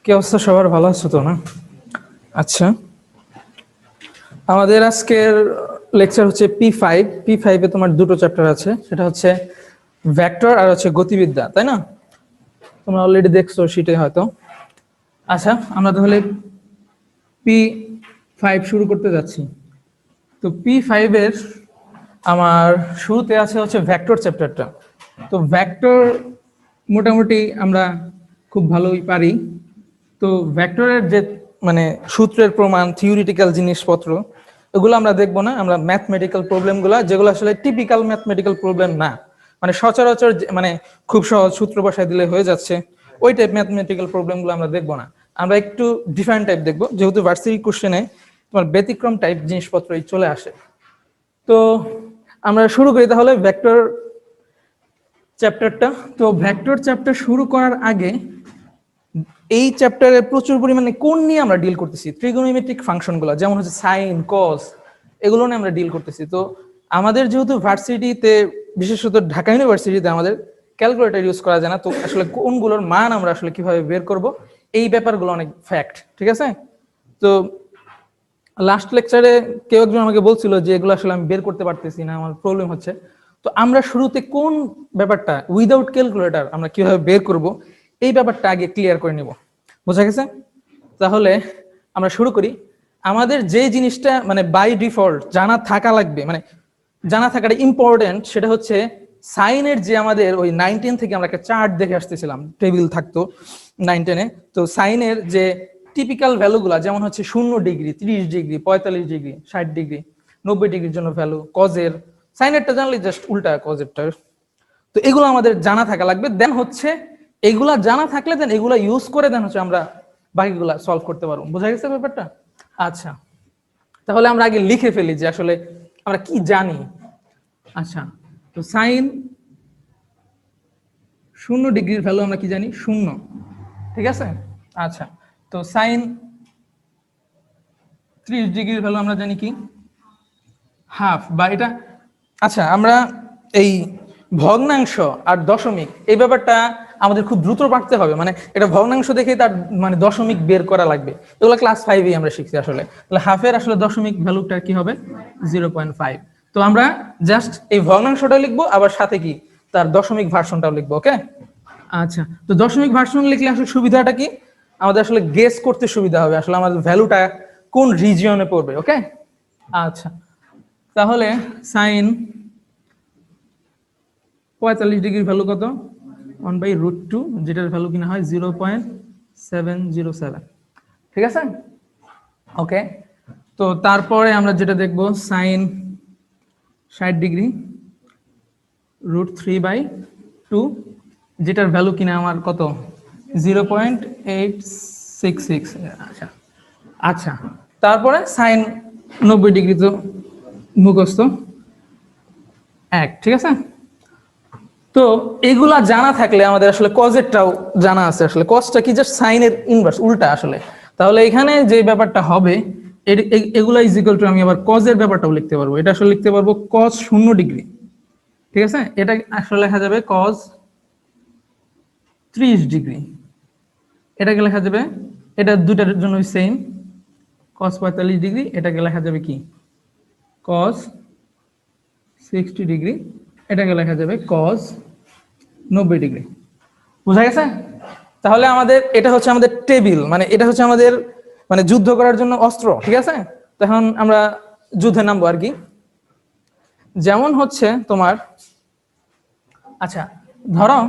কি অবস্থা সবার, ভালো আছো তো না? আচ্ছা, আমাদের আজকের লেকচার হচ্ছে পি ফাইভে তোমার দুটো চ্যাপ্টার আছে, সেটা হচ্ছে ভেক্টর আর হচ্ছে গতিবিদ্যা, তাই না? তোমরা অলরেডি দেখছো সেটাই হয়তো। আচ্ছা, আমরা তাহলে পি5 শুরু করতে যাচ্ছি। তো পি5-এর আমার শুরুতে আছে হচ্ছে ভেক্টর চ্যাপ্টারটা। তো ভেক্টর মোটামুটি আমরা খুব ভালোই পারি। তো ভেক্টরের যে মানে সূত্রের প্রমাণ, থিওরিটিক্যাল জিনিসপত্র, এগুলো আমরা দেখবো না। আমরা ম্যাথমেটিক্যাল প্রবলেমগুলো, যেগুলো আসলে টিপিক্যাল ম্যাথমেটিক্যাল প্রবলেম না, মানে সচরাচর মানে খুব সহজ সূত্র বসায় দিলে হয়ে যাচ্ছে, ওই টাইপ ম্যাথমেটিক্যাল প্রবলেমগুলো আমরা দেখবো না। আমরা একটু ডিফারেন্ট টাইপ দেখবো, যেহেতু ভার্সিটি কোশ্চেনে তোমার ব্যতিক্রম টাইপ জিনিসপত্রই চলে আসে। তো আমরা শুরু করি তাহলে ভেক্টর চ্যাপ্টারটা। তো ভেক্টর চ্যাপ্টার শুরু করার আগে এই চ্যাপ্টারে প্রচুর পরিমাণে কোণ নিয়ে আমরা ডিল করতেছি, ট্রিগোনোমেট্রিক ফাংশনগুলো, যেমন হচ্ছে সাইন, কস, এগুলো নিয়ে আমরা ডিল করতেছি। তো আমাদের যেহেতু ভার্সিটিতে, বিশেষত ঢাকা ইউনিভার্সিটিতে আমাদের ক্যালকুলেটর ইউজ করা যায় না, তো আসলে কোণগুলোর মান আমরা আসলে কিভাবে বের করব, এই ব্যাপারগুলো অনেক ফ্যাক্ট, ঠিক আছে? তো লাস্ট লেকচারে কেউ একজন আমাকে বলছিল যে এগুলো আসলে আমি বের করতে পারতেছি না, আমার প্রবলেম হচ্ছে। তো আমরা শুরুতে কোন ব্যাপারটা উইদাউট ক্যালকুলেটর আমরা কিভাবে বের করব, এই ব্যাপারটা আগে ক্লিয়ার করে নিব। বোঝা গেছে? তাহলে আমরা শুরু করি। আমাদের যে জিনিসটা মানে বাই ডিফল্ট জানা থাকা লাগবে, মানে জানা থাকাটা ইম্পর্টেন্ট, সেটা হচ্ছে সাইনের যে আমাদের ওই 9-10 থেকে আমরা একটা চার্ট দেখে আসতেছিলাম, টেবিল থাকতো 9-10-এ। তো সাইনের যে টিপিক্যাল ভ্যালুগুলা, যেমন হচ্ছে 0 ডিগ্রি, 30 ডিগ্রি, 45 ডিগ্রি, 60 ডিগ্রি, 90 ডিগ্রির জন্য ভ্যালু, কজের, সাইনেরটা জানলে জাস্ট উল্টা কজেরটার। তো এগুলো আমাদের জানা থাকা লাগবে। দেন হচ্ছে এগুলা জানা থাকলে দেন এগুলা ইউজ করে দেন হচ্ছে আমরা বাকিগুলা সলভ করতে পারবো। বোঝা গেছে ব্যাপারটা? আচ্ছা, তাহলে আমরা আগে লিখে ফেলি যে আসলে আমরা কি জানি। আচ্ছা, তো সাইন 0 ডিগ্রির ভ্যালু আমরা কি জানি? 0, ঠিক আছে? আচ্ছা, তো সাইন 30 ডিগ্রির ভ্যালু আমরা জানি কি? হাফ, বা এটা। আচ্ছা, আমরা এই ভগ্নাংশ আর দশমিক এই ব্যাপারটা আমাদের খুব দ্রুত পারতে হবে, মানে এটা ভগ্নাংশ দেখে তার মানে দশমিক বের করা লাগবে। এগুলো ক্লাস 5-এ আমরা শিখছি আসলে। তাহলে হাফের আসলে দশমিক ভ্যালুটা কি হবে? 0.5। তো আমরা জাস্ট এই ভগ্নাংশটা লিখবো, আবার সাথে কি তার দশমিক ভার্সনটাও লিখবো। ওকে, আচ্ছা। তো দশমিক ভার্সন লিখলে আসলে সুবিধাটা কি? আমাদের আসলে গেস করতে সুবিধা হবে আসলে আমাদের ভ্যালুটা কোন রিজিয়নে পড়বে। ওকে, আচ্ছা। তাহলে সাইন 45 ডিগ্রির ভ্যালু কত? 1/√2, যেটার ভ্যালু কিনা হয় 0.707, ঠিক আছে? ওকে, তো তারপরে আমরা যেটা দেখব, সাইন 60 ডিগ্রি √3/2, যেটার ভ্যালু কিনা আমার কত? 0.866। আচ্ছা আচ্ছা, তারপরে সাইন 90 ডিগ্রি তো মুখস্থ 1, ঠিক আছে? তো এগুলা জানা থাকলে আমাদের আসলে কজেরটাও জানা আছে। আসলে কজটা কি? জাস্ট সাইনের ইনভার্স, উল্টা আসলে। তাহলে এখানে যে ব্যাপারটা হবে, এগুলা ইজ ইকুয়াল টু, আমি আবার কজের ব্যাপারটাও লিখতে পারবো। এটা আসলে লিখতে পারবো কজ 0 ডিগ্রি, ঠিক আছে? এটা আসলে লেখা যাবে কজ 30 ডিগ্রি। এটাকে লেখা যাবে, এটা দুটার জন্য সেম, কজ 45 ডিগ্রি। এটাকে লেখা যাবে কি? Cos 60 degree. এটাকে লেখা যাবে কজ 90 ডিগ্রি। বুঝা গেছে? তাহলে আমাদের এটা হচ্ছে আমাদের টেবিল, মানে এটা হচ্ছে আমাদের মানে যুদ্ধ করার জন্য অস্ত্র, ঠিক আছে? তখন আমরা যুদ্ধে নামবো আর কি। যেমন হচ্ছে তোমার, আচ্ছা ধরো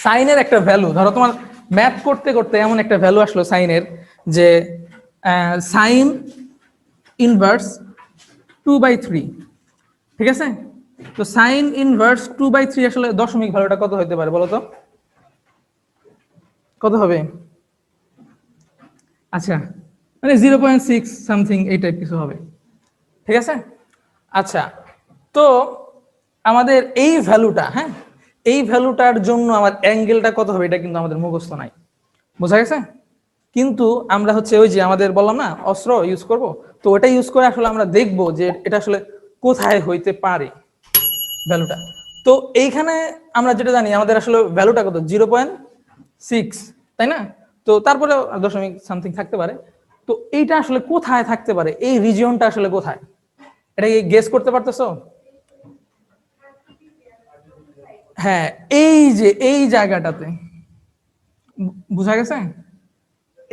সাইনের একটা ভ্যালু, ধরো তোমার ম্যাথ করতে করতে এমন একটা ভ্যালু আসলো সাইনের, যে সাইন ইনভার্স 2/3, ঠিক আছে? তো সাইন ইনভার্স 2/3 আসলে দশমিক ভ্যালুটা কত হতে পারে বলো তো? কত হবে? আচ্ছা, মানে 0.6 সামথিং এই টাইপ কিছু হবে, ঠিক আছে? আচ্ছা, তো আমাদের এই ভ্যালুটা, হ্যাঁ, এই ভ্যালুটার জন্য আমার অ্যাঙ্গেলটা কত হবে এটা কিন্তু আমাদের মুখস্থ নাই। বোঝা গেছে? কিন্তু আমরা হচ্ছে ওই যে আমাদের বললাম না অস্ত্র ইউজ করব, তো ওটা ইউজ করে আসলে আমরা দেখব যে এটা আসলে কোথায় হইতে পারে ভ্যালুটা। তো এইখানে আমরা যেটা জানি আমাদের আসলে ভ্যালুটা কত? 0.6, তাই না? তো তো তারপরে দশমিক সামথিং থাকতে পারে। তো এইটা আসলে কোথায় থাকতে পারে, এই রিজিয়নটা আসলে কোথায়, এটা কি গেস করতে পারতেছো? হ্যাঁ, এই যে এই জায়গাটাতে, বুঝা গেছে,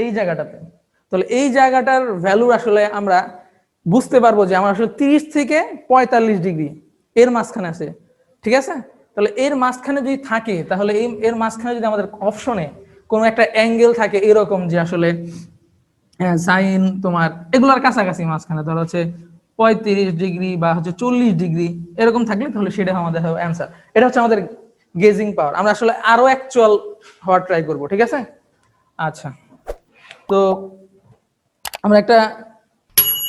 এই জায়গাটাতে। তাহলে এই জায়গাটার ভ্যালু আসলে আমরা বুঝতে পারবো যে আমার আসলে 30 থেকে 45 ডিগ্রি এর মাঝখানে আছে, ঠিক আছে। তাহলে এর মাঝখানে যদি থাকে, তাহলে এর মাঝখানে যদি আমাদের অপশনে কোনো একটা অ্যাঙ্গেল থাকে এরকম যে আসলে সাইন তোমার এগুলোর কাছাকাছি মাঝখানে ধর হচ্ছে 35 ডিগ্রি বা হচ্ছে 40 ডিগ্রি এরকম থাকলে, তাহলে সেটা আমাদের হবে অ্যান্সার। এটা হচ্ছে আমাদের গেজিং পাওয়ার। আমরা আসলে আরো অ্যাকচুয়াল হওয়ার ট্রাই করব, ঠিক আছে। আচ্ছা, তো আমরা একটা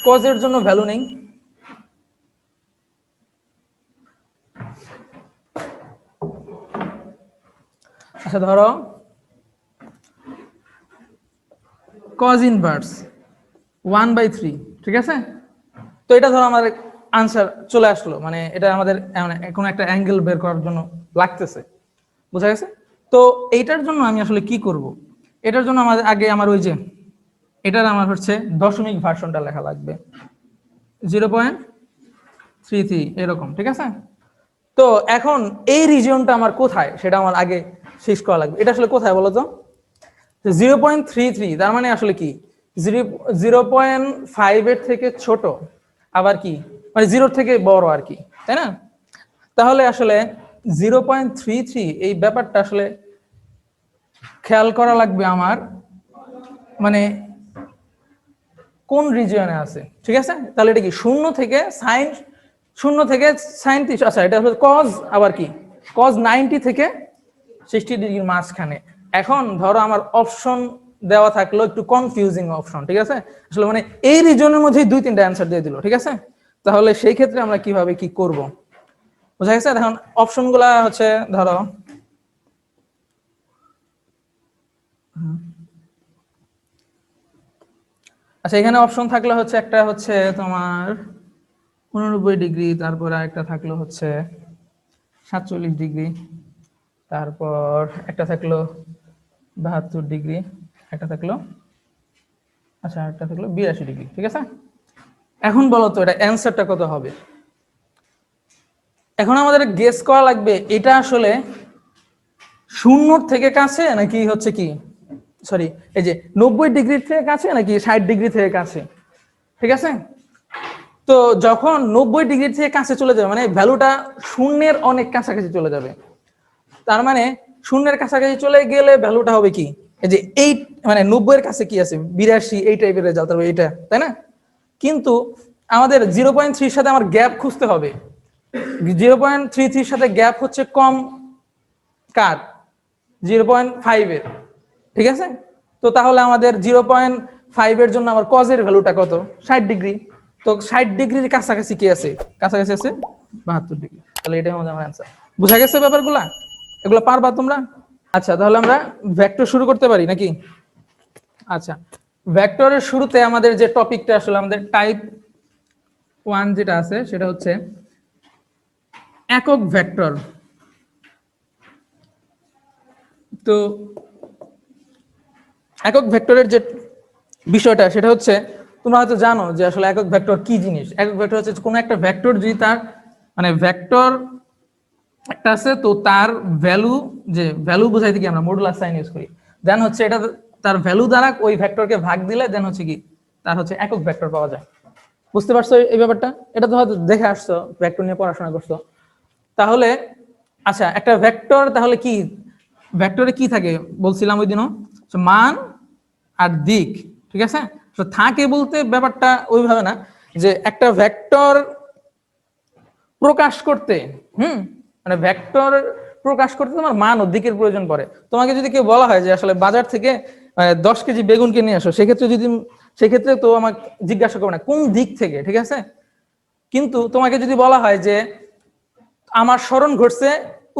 কজের জন্য ভ্যালু নেই। আচ্ছা, ধরো কজ ইনভার্স 1/3, ঠিক আছে। তো এটা ধরো আমাদের আনসার চলে আসলো, মানে এটা আমাদের এখন একটা অ্যাঙ্গেল বের করার জন্য লাগতেছে, বুঝা গেছে। তো এইটার জন্য আমি আসলে কি করব, এটার জন্য আমাদের আগে আমার ওই যে এটার আমার হচ্ছে দশমিক ভার্সনটা লেখা লাগবে 0.33 এরকম, ঠিক আছে। তো এখন এই রিজিয়নটা আমার কোথায় সেটা আমার আগে শেষ করা লাগবে। এটা আসলে কোথায় বলো তো? 0.33 তার মানে আসলে কি 0.5 এর থেকে ছোট, আবার কি মানে 0 থেকে বড় আর কি, তাই না? তাহলে আসলে 0.33 এই ব্যাপারটা আসলে খেয়াল করা লাগবে আমার, মানে কোন রিজিয়নে আছে, ঠিক আছে। তাহলে এটা কি 0 থেকে sin 30, আচ্ছা এটা হলো কজ, আবার কি কজ 90 থেকে 60 ডিগ্রির মাঝখানে। এখন ধরো আমার অপশন দেওয়া থাকলো একটু কনফিউজিং অপশন, ঠিক আছে। আসলে মানে এই রিজনের মধ্যেই 2-3টা অ্যান্সার দিয়ে দিল, ঠিক আছে। তাহলে সেই ক্ষেত্রে আমরা কিভাবে কি করব, বুঝা গেছে। এখন অপশন গুলা হচ্ছে ধরো আচ্ছা, এখানে অপশন থাকলে হচ্ছে একটা হচ্ছে তোমার 89 ডিগ্রি, তারপর একটা থাকলো হচ্ছে 47 ডিগ্রি, তারপর একটা থাকলো 72 ডিগ্রি, একটা থাকলো আচ্ছা একটা থাকলো 82 ডিগ্রি, ঠিক আছে। এখন বলো তো এটা অ্যান্সারটা কত হবে। এখন আমাদের গেস করা লাগবে এটা আসলে 0 থেকে কাছে নাকি হচ্ছে কি সরি এই যে 90 ডিগ্রি থেকে কাছে নাকি 60 ডিগ্রি থেকে কাছে, ঠিক আছে। তো যখন 90 ডিগ্রি থেকে কাছে চলে যাবে মানে ভ্যালুটা শূন্যের অনেক কাছাকাছি চলে যাবে, তার মানে শূন্যের কাছাকাছি চলে গেলে ভ্যালুটা হবে কি এই যে 8, মানে 90 এর কাছে কি আছে 82, এই টাইপের রেজাল্ট হবে এটা, তাই না। কিন্তু আমাদের 0.3 সাথে আমার গ্যাপ খুঁজতে হবে। 0.33 সাথে গ্যাপ হচ্ছে কম কার 0.5 এর, ঠিক আছে। তো তাহলে আমাদের 0.5 এর জন্য আমার কজের ভ্যালুটা কত 60 ডিগ্রি। তো 60 ডিগ্রির কাছাকাছি কি আছে, কাছাকাছি আছে 72 ডিগ্রি। তাহলে এটাই আমাদের আমার অ্যান্সার। বুঝা গেছে ব্যাপারগুলা, এগুলো পারবা তোমরা? আচ্ছা, তাহলে আমরা ভেক্টর শুরু করতে পারি নাকি? আচ্ছা, ভেক্টরের শুরুতে আমাদের যে টপিকটা আসলে আমাদের টাইপ 1 যেটা আছে সেটা হচ্ছে একক ভেক্টর। তো একক ভেক্টরের যে বিষয়টা সেটা হচ্ছে তোমরা হয়তো জানো যে আসলে একক ভেক্টর কি জিনিস। একক ভেক্টর হচ্ছে কোনো একটা ভেক্টর যদি তার মানে ভেক্টর একটা আছে, তো তার ভ্যালু যে ভ্যালু বোঝাইতে কি আমরা মডুলাস সাইন ইউজ করি, দেন হচ্ছে এটা তার ভ্যালু দ্বারা ওই ভেক্টরকে ভাগ দিলে দেন হচ্ছে কি তার হচ্ছে একক ভেক্টর পাওয়া যায়। বুঝতে পারছো এই ব্যাপারটা? এটা তো হয়তো দেখে আসছো, ভেক্টর নিয়ে পড়াশোনা করছো। তাহলে আচ্ছা, একটা ভেক্টর তাহলে কি, ভেক্টরে কি থাকে বলছিলাম ওই দিনও, মান আর দিক, ঠিক আছে। তো থাকে বলতে ব্যাপারটা ওইভাবে না যে একটা ভেক্টর প্রকাশ করতে মানে ভেক্টর প্রকাশ করতে তোমার মান ও দিকের প্রয়োজন পড়ে। তোমাকে যদি কেউ বলা হয় যে আসলে বাজার থেকে 10 কেজি বেগুন কিনে আসো, সেক্ষেত্রে তো আমাকে জিজ্ঞাসা করবে না কোন দিক থেকে, ঠিক আছে। কিন্তু তোমাকে যদি বলা হয় যে আমার স্মরণ ঘটছে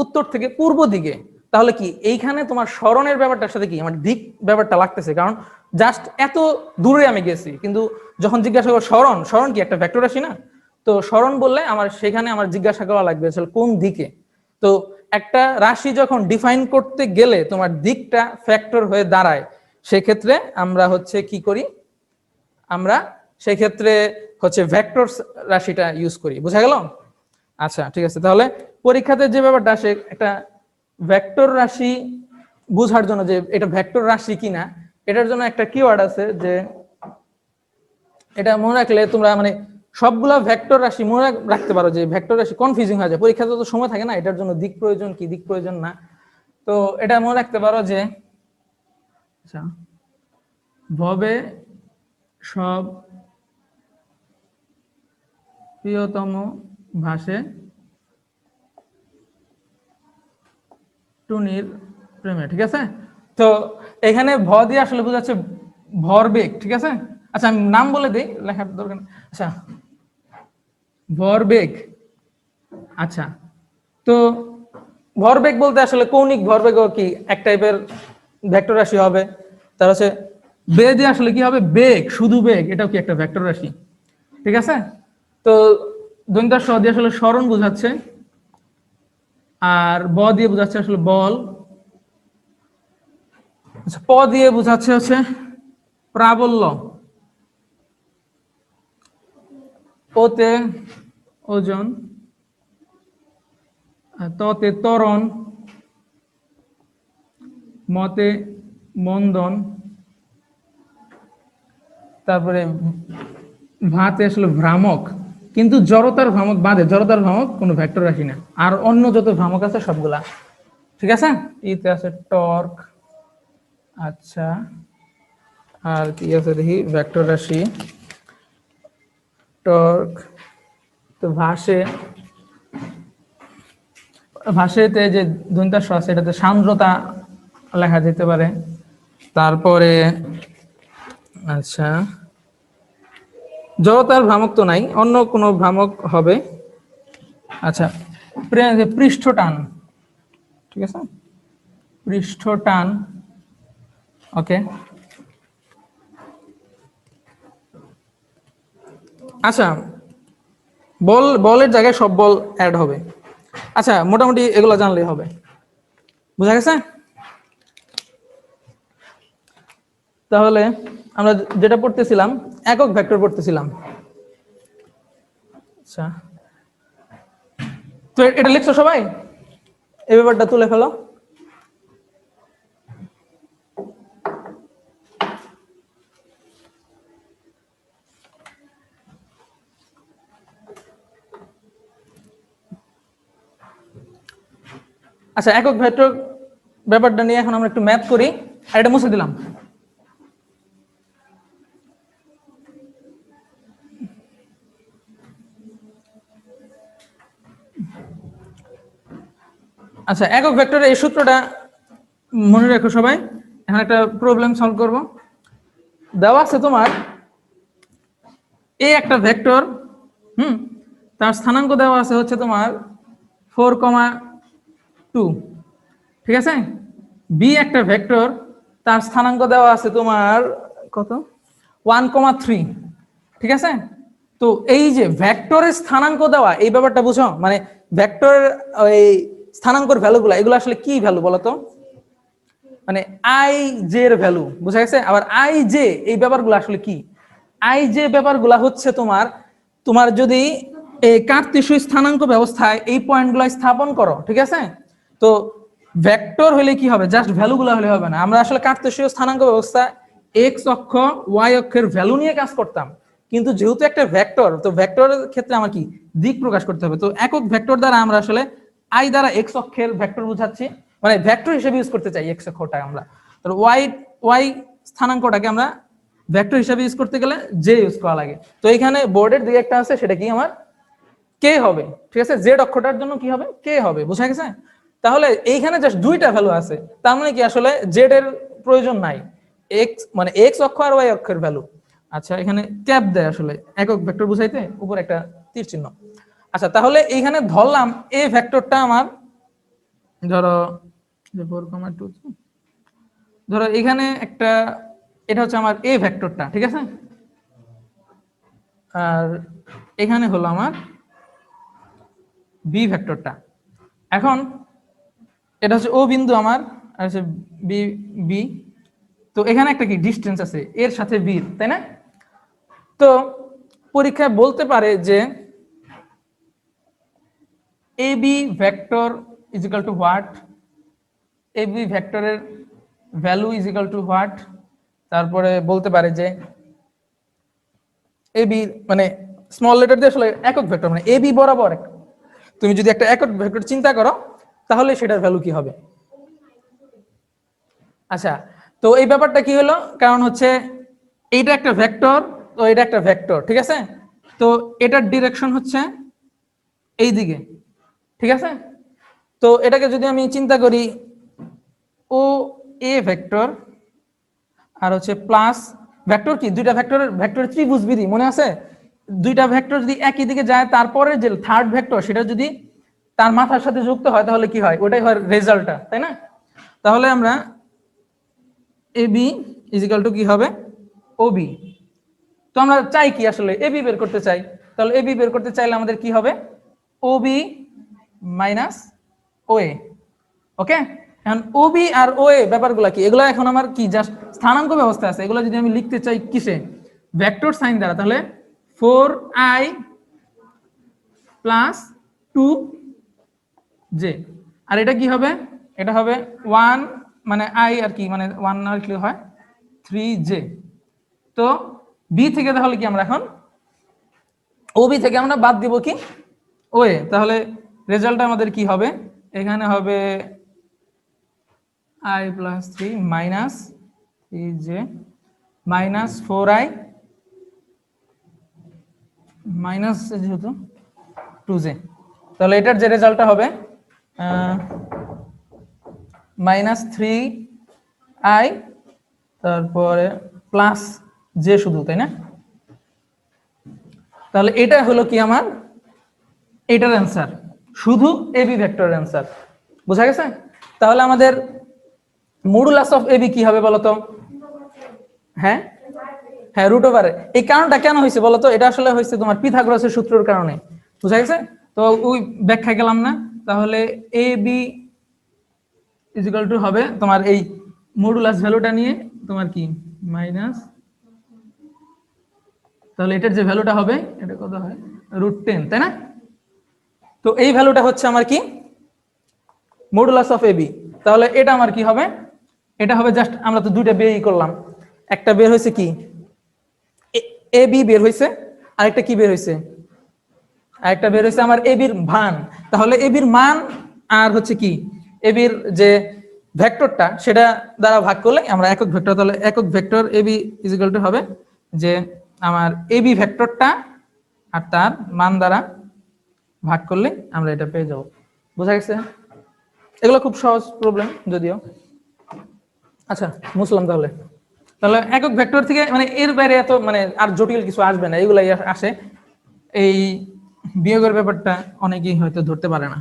উত্তর থেকে পূর্ব দিকে, তাহলে কি এইখানে তোমার স্মরণের ব্যাপারটার সাথে কি আমার দিক ব্যাপারটা লাগতেছে, কারণ জাস্ট এত দূরে আমি গেছি। কিন্তু যখন জিজ্ঞাসা করো স্মরণ, স্মরণ কি একটা ভেক্টর রাশি না, তো স্মরণ বললে আমার সেখানে আমার জিজ্ঞাসা করা লাগবে আসলে কোন দিকে। তো একটা রাশি যখন ডিফাইন করতে গেলে তোমার দিকটা ফ্যাক্টর হয়ে দাঁড়ায়, সেক্ষেত্রে আমরা হচ্ছে কি করি, আমরা সেক্ষেত্রে হচ্ছে ভেক্টর রাশিটা ইউজ করি। বুঝা গেল? আচ্ছা ঠিক আছে, তাহলে পরীক্ষাতে যে ব্যাপারটা আসে, একটা ভেক্টর রাশি বোঝার জন্য যে এটা ভেক্টর রাশি কিনা, এটার জন্য একটা কিওয়ার্ড আছে, যে এটা মনে রাখলে তোমরা মানে সবগুলা ভেক্টর রাশি মনে রাখতে পারো, যে ভেক্টর রাশি কনফিউজিং হয়ে যায় পরীক্ষাতে, তো সময় থাকে না, এটার জন্য দিক প্রয়োজন কি দিক প্রয়োজন না, তো এটা মনে রাখতে পারো যে আচ্ছা ভবে সব প্রিয়তম ভাসে টুনির প্রেমে। ঠিক আছে, তো এখানে ভ দিয়ে আসলে বোঝাচ্ছে ভরবেগ। ঠিক আছে, আচ্ছা আমি নাম বলে দিই, লেখার দরকার নেই। আচ্ছা ভরবেগ, আচ্ছা তো ভরবেগ বলতে আসলে কৌণিক ভরবেগও কি এক টাইপের ভেক্টর রাশি হবে। তার হচ্ছে বে দিয়ে আসলে কি হবে, বেগ, শুধু বেগ, এটাও কি একটা ভেক্টর রাশি। ঠিক আছে, তো দন্তার স দিয়ে আসলে স্মরণ বোঝাচ্ছে, আর ব দিয়ে বোঝাচ্ছে আসলে বল, আচ্ছা প দিয়ে বোঝাচ্ছে হচ্ছে প্রাবল্য, ওতে ওজন, ততে ত্বরণ, মতে মন্দন, তারপরে ভাতে আসলে ভ্রামক, কিন্তু জড়তার ভ্রামক বাদে, জড়তার ভ্রামক কোনো ভেক্টর রাশি না, আর অন্য যত ভ্রামক আছে সবগুলা। ঠিক আছে, ইতে আছে টর্ক, আচ্ছা আর কি আছে দেখি, ভেক্টর রাশি টর্ক, তো ভাসে, ভাষাতে যে দন্তাস আছে এটাতে সান্দ্রতা লেখা যেতে পারে। তারপরে আচ্ছা জড়তার ভ্রামক তো নাই, অন্য কোনো ভ্রামক হবে। আচ্ছা পৃষ্ঠটান, ঠিক আছে, পৃষ্ঠটান, ওকে। আচ্ছা বলের জায়গায় সব বল অ্যাড হবে। আচ্ছা মোটামুটি এগুলো জানলেই হবে, বুঝা গেছে? তাহলে আমরা যেটা পড়তেছিলাম, একক ভেক্টর পড়তেছিলাম। আচ্ছা তো এটা লিখছো সবাই, এই ব্যাপারটা তুলে ফেলো। আচ্ছা একক ভেক্টর ব্যাপারটা নিয়ে এখন আমরা একটু ম্যাথ করি, আর এটা মুছে দিলাম। আচ্ছা একক ভেক্টরের এই সূত্রটা মনে রাখো সবাই। এখন একটা প্রবলেম সলভ করব। দেওয়া আছে তোমার এ একটা ভেক্টর, তার স্থানাঙ্ক দেওয়া আছে হচ্ছে তোমার 4,2, ঠিক আছে। বি একটা ভেক্টর, তার স্থানাঙ্ক দেওয়া আছে তোমার কত, 1,3, ঠিক আছে। তো এই যে ভেক্টরের স্থানাঙ্ক দেওয়া, এই ব্যাপারটা বুঝো, মানে ভেক্টরের ওই স্থানাঙ্কর ভ্যালুগুলো, এগুলো আসলে কি ভ্যালু বলতো, মানে আই জে এর ভ্যালু, বুঝা গেছে। আবার আই জে এই ব্যাপারগুলো আসলে কি, আই জে ব্যাপারগুলো হচ্ছে তোমার, তোমার যদি এই কার্তেশীয় স্থানাঙ্ক ব্যবস্থায় এই পয়েন্টগুলো স্থাপন করো, ঠিক আছে, তো ভেক্টর হলে কি হবে, জাস্ট ভ্যালুগুলো হলে হবে না। আমরা আসলে কার্তেশীয় স্থানাঙ্ক ব্যবস্থা এক্স অক্ষ ওয়াই অক্ষের ভ্যালু নিয়ে কাজ করতাম, কিন্তু যেহেতু একটা ভেক্টর, তো ভেক্টরের ক্ষেত্রে আমার কি দিক প্রকাশ করতে হবে। তো একক ভেক্টর দ্বারা আমরা আসলে আই দ্বারা এক্স অক্ষের ভেক্টর বোঝাচ্ছি, মানে ভেক্টর হিসেবে ইউজ করতে চাই এক্স অক্ষটা আমরা। তো ওয়াই স্থানাঙ্কটাকে আমরা ভেক্টর হিসেবে ইউজ করতে গেলে জে ইউজ করা লাগে। তো এখানে বোর্ডের দিকে একটা আছে, সেটা কি আমার কে হবে, ঠিক আছে। জেড অক্ষটার জন্য কি হবে, কে হবে, বুঝা গেছে। তাহলে এইখানে জাস্ট দুইটা ভ্যালু আছে, তার মানে কি আসলে জেড এর প্রয়োজন নাই, এক্স মানে এক্স অক্ষ আর ওয়াই অক্ষের ভ্যালু। আচ্ছা এখানে ক্যাপ দেয় আসলে একক ভেক্টর বুঝাইতে, উপর একটা তীর চিহ্ন। আচ্ছা তাহলে এইখানে ধরলাম এই ভেক্টরটা আমার, ধরো 4,2, ধরো এখানে একটা, এটা হচ্ছে আমার এ ভেক্টরটা, ঠিক আছে, আর এখানে হলো আমার বি ভেক্টরটা। এখন এটা হচ্ছে ও বিন্দু আমার, আর হচ্ছে বি বি। তো এখানে একটা কি ডিস্টেন্স আছে এর সাথে বি, তাই না? তো পরীক্ষায় বলতে পারে যে A B vector is equal to what, A B ভেক্টরের value is equal to what, তারপরে বলতে পারে যে এ বি মানে স্মল লেটার দিয়ে আসলে একক ভেক্টর মানে এ বি বরাবর তুমি যদি একটা একক ভেক্টর চিন্তা করো তাহলে সেটার ভ্যালু কি হবে। আচ্ছা, তো এই ব্যাপারটা কি হলো, কারণ হচ্ছে এইটা একটা ভেক্টর, তো এটা একটা ভেক্টর, ঠিক আছে? তো এটার ডিরেকশন হচ্ছে এই দিকে, ঠিক আছে? তো এটাকে যদি আমি চিন্তা করি ও এ ভেক্টর আর হচ্ছে প্লাস ভেক্টর কি দুইটা ভেক্টরের ত্রিভুজ বিধি মনে আছে? দুইটা ভেক্টর যদি একই দিকে যায় তারপরে যে থার্ড ভেক্টর সেটা যদি তার মাথার সাথে যুক্ত হয় তাহলে কি হয়, ওটাই হয় রেজাল্টটা, তাই না? তাহলে আমরা A B is equal two কি হবে ও বি। তো আমরা চাই কি আসলে এ বি বের করতে চাই, তাহলে এ বি বের করতে চাইলে আমাদের কি হবে ও বি মাইনাস ও এ। ওকে, এখন ও বি আর ও এ ব্যাপারগুলো কি, এগুলো এখন আমার কি জাস্ট স্থানাঙ্ক ব্যবস্থা আছে, এগুলো যদি আমি লিখতে চাই কিসে ভেক্টর সাইন দ্বারা, তাহলে 4i প্লাস 2j, আর এটা কি হবে, এটা হবে 1 মানে i আর কি মানে 1 না লিখলে হয় 3j। তো বি থেকে তাহলে কি আমরা এখন ও বি থেকে আমরা বাদ দিব কি ও এ, তাহলে রেজাল্ট আমাদের কি হবে, এখানে হবে i plus 3 minus 3j minus 4i minus যেহেতু 2j, তাহলে এটার যে রেজাল্টটা হবে মাইনাস 3i তারপরে প্লাস জে শুধু, তাই না? তাহলে এটা হলো কি আমার এটার অ্যান্সার, শুধু এবি ভেক্টরের অ্যান্সার, বোঝা গেছে? তাহলে আমাদের মডুলাস অফ এবি কি হবে বলতো? হ্যাঁ হ্যাঁ, রুট ওভার। এই কারণটা কেন হয়েছে বলতো? এটা আসলে হয়েছে তোমার পিথাগোরাসের সূত্রের কারণে, বুঝা গেছে? তো ওই ব্যাখ্যা গেলাম না। তাহলে A B is equal to হবে তোমার এই মডুলাস ভ্যালুটা নিয়ে তোমার কি মাইনাস, তাহলে এটার যে ভ্যালুটা হবে এটা কত হয় √10, তাই না? তো এই ভ্যালুটা হচ্ছে আমার কি মডুলাস অফ এবি। তাহলে এটা আমার কি হবে, এটা হবে জাস্ট আমরা তো দুইটা বেরই করলাম, একটা বের হয়েছে কি এ বি বের হয়েছে, আরেকটা কি বের হয়েছে, আরেকটা বের হয়েছে আমার এবির মান। তাহলে এবির মান আর হচ্ছে কি এবির যে ভেক্টরটা সেটা দ্বারা ভাগ করলে আমরা একক ভেক্টর, তাহলে একক vector AB is equal to হবে যে আমার এবি ভেক্টরটা আর তার মান দ্বারা ভাগ করলে আমরা এটা পেয়ে যাব, বোঝা গেছে? এগুলো খুব সহজ প্রবলেম যদিও। আচ্ছা মুসলাম, তাহলে তাহলে একক ভেক্টর থেকে মানে এর বাইরে এত মানে আর জটিল কিছু আসবে না, এগুলাই আসে। এই বিয়োগের ব্যাপারটা অনেকেই হয়তো ধরতে পারে না।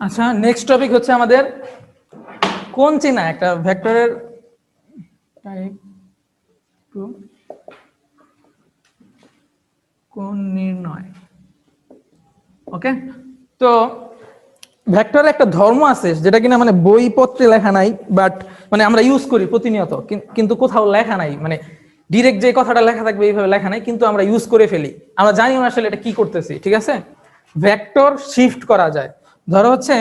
আচ্ছা, নেক্সট টপিক হচ্ছে আমাদের কোন চিহ্ন একটা ভেক্টরের টাইপ টু কোন নির্ণয়। ওকে, তো ভেক্টরের একটা ধর্ম আছে যেটা কিনা মানে বইপত্রে লেখা নাই, বাট মানে আমরা ইউজ করি প্রতিনিয়ত, কিন্তু কোথাও লেখা নাই, মানে ডিরেক্ট যে কথাটা লেখা থাকবে এইভাবে লেখা নাই, কিন্তু আমরা ইউজ করে ফেলি, আমরা জানি না আসলে এটা কি করতেছি, ঠিক আছে? ভেক্টর শিফট করা যায়, ধরো হচ্ছে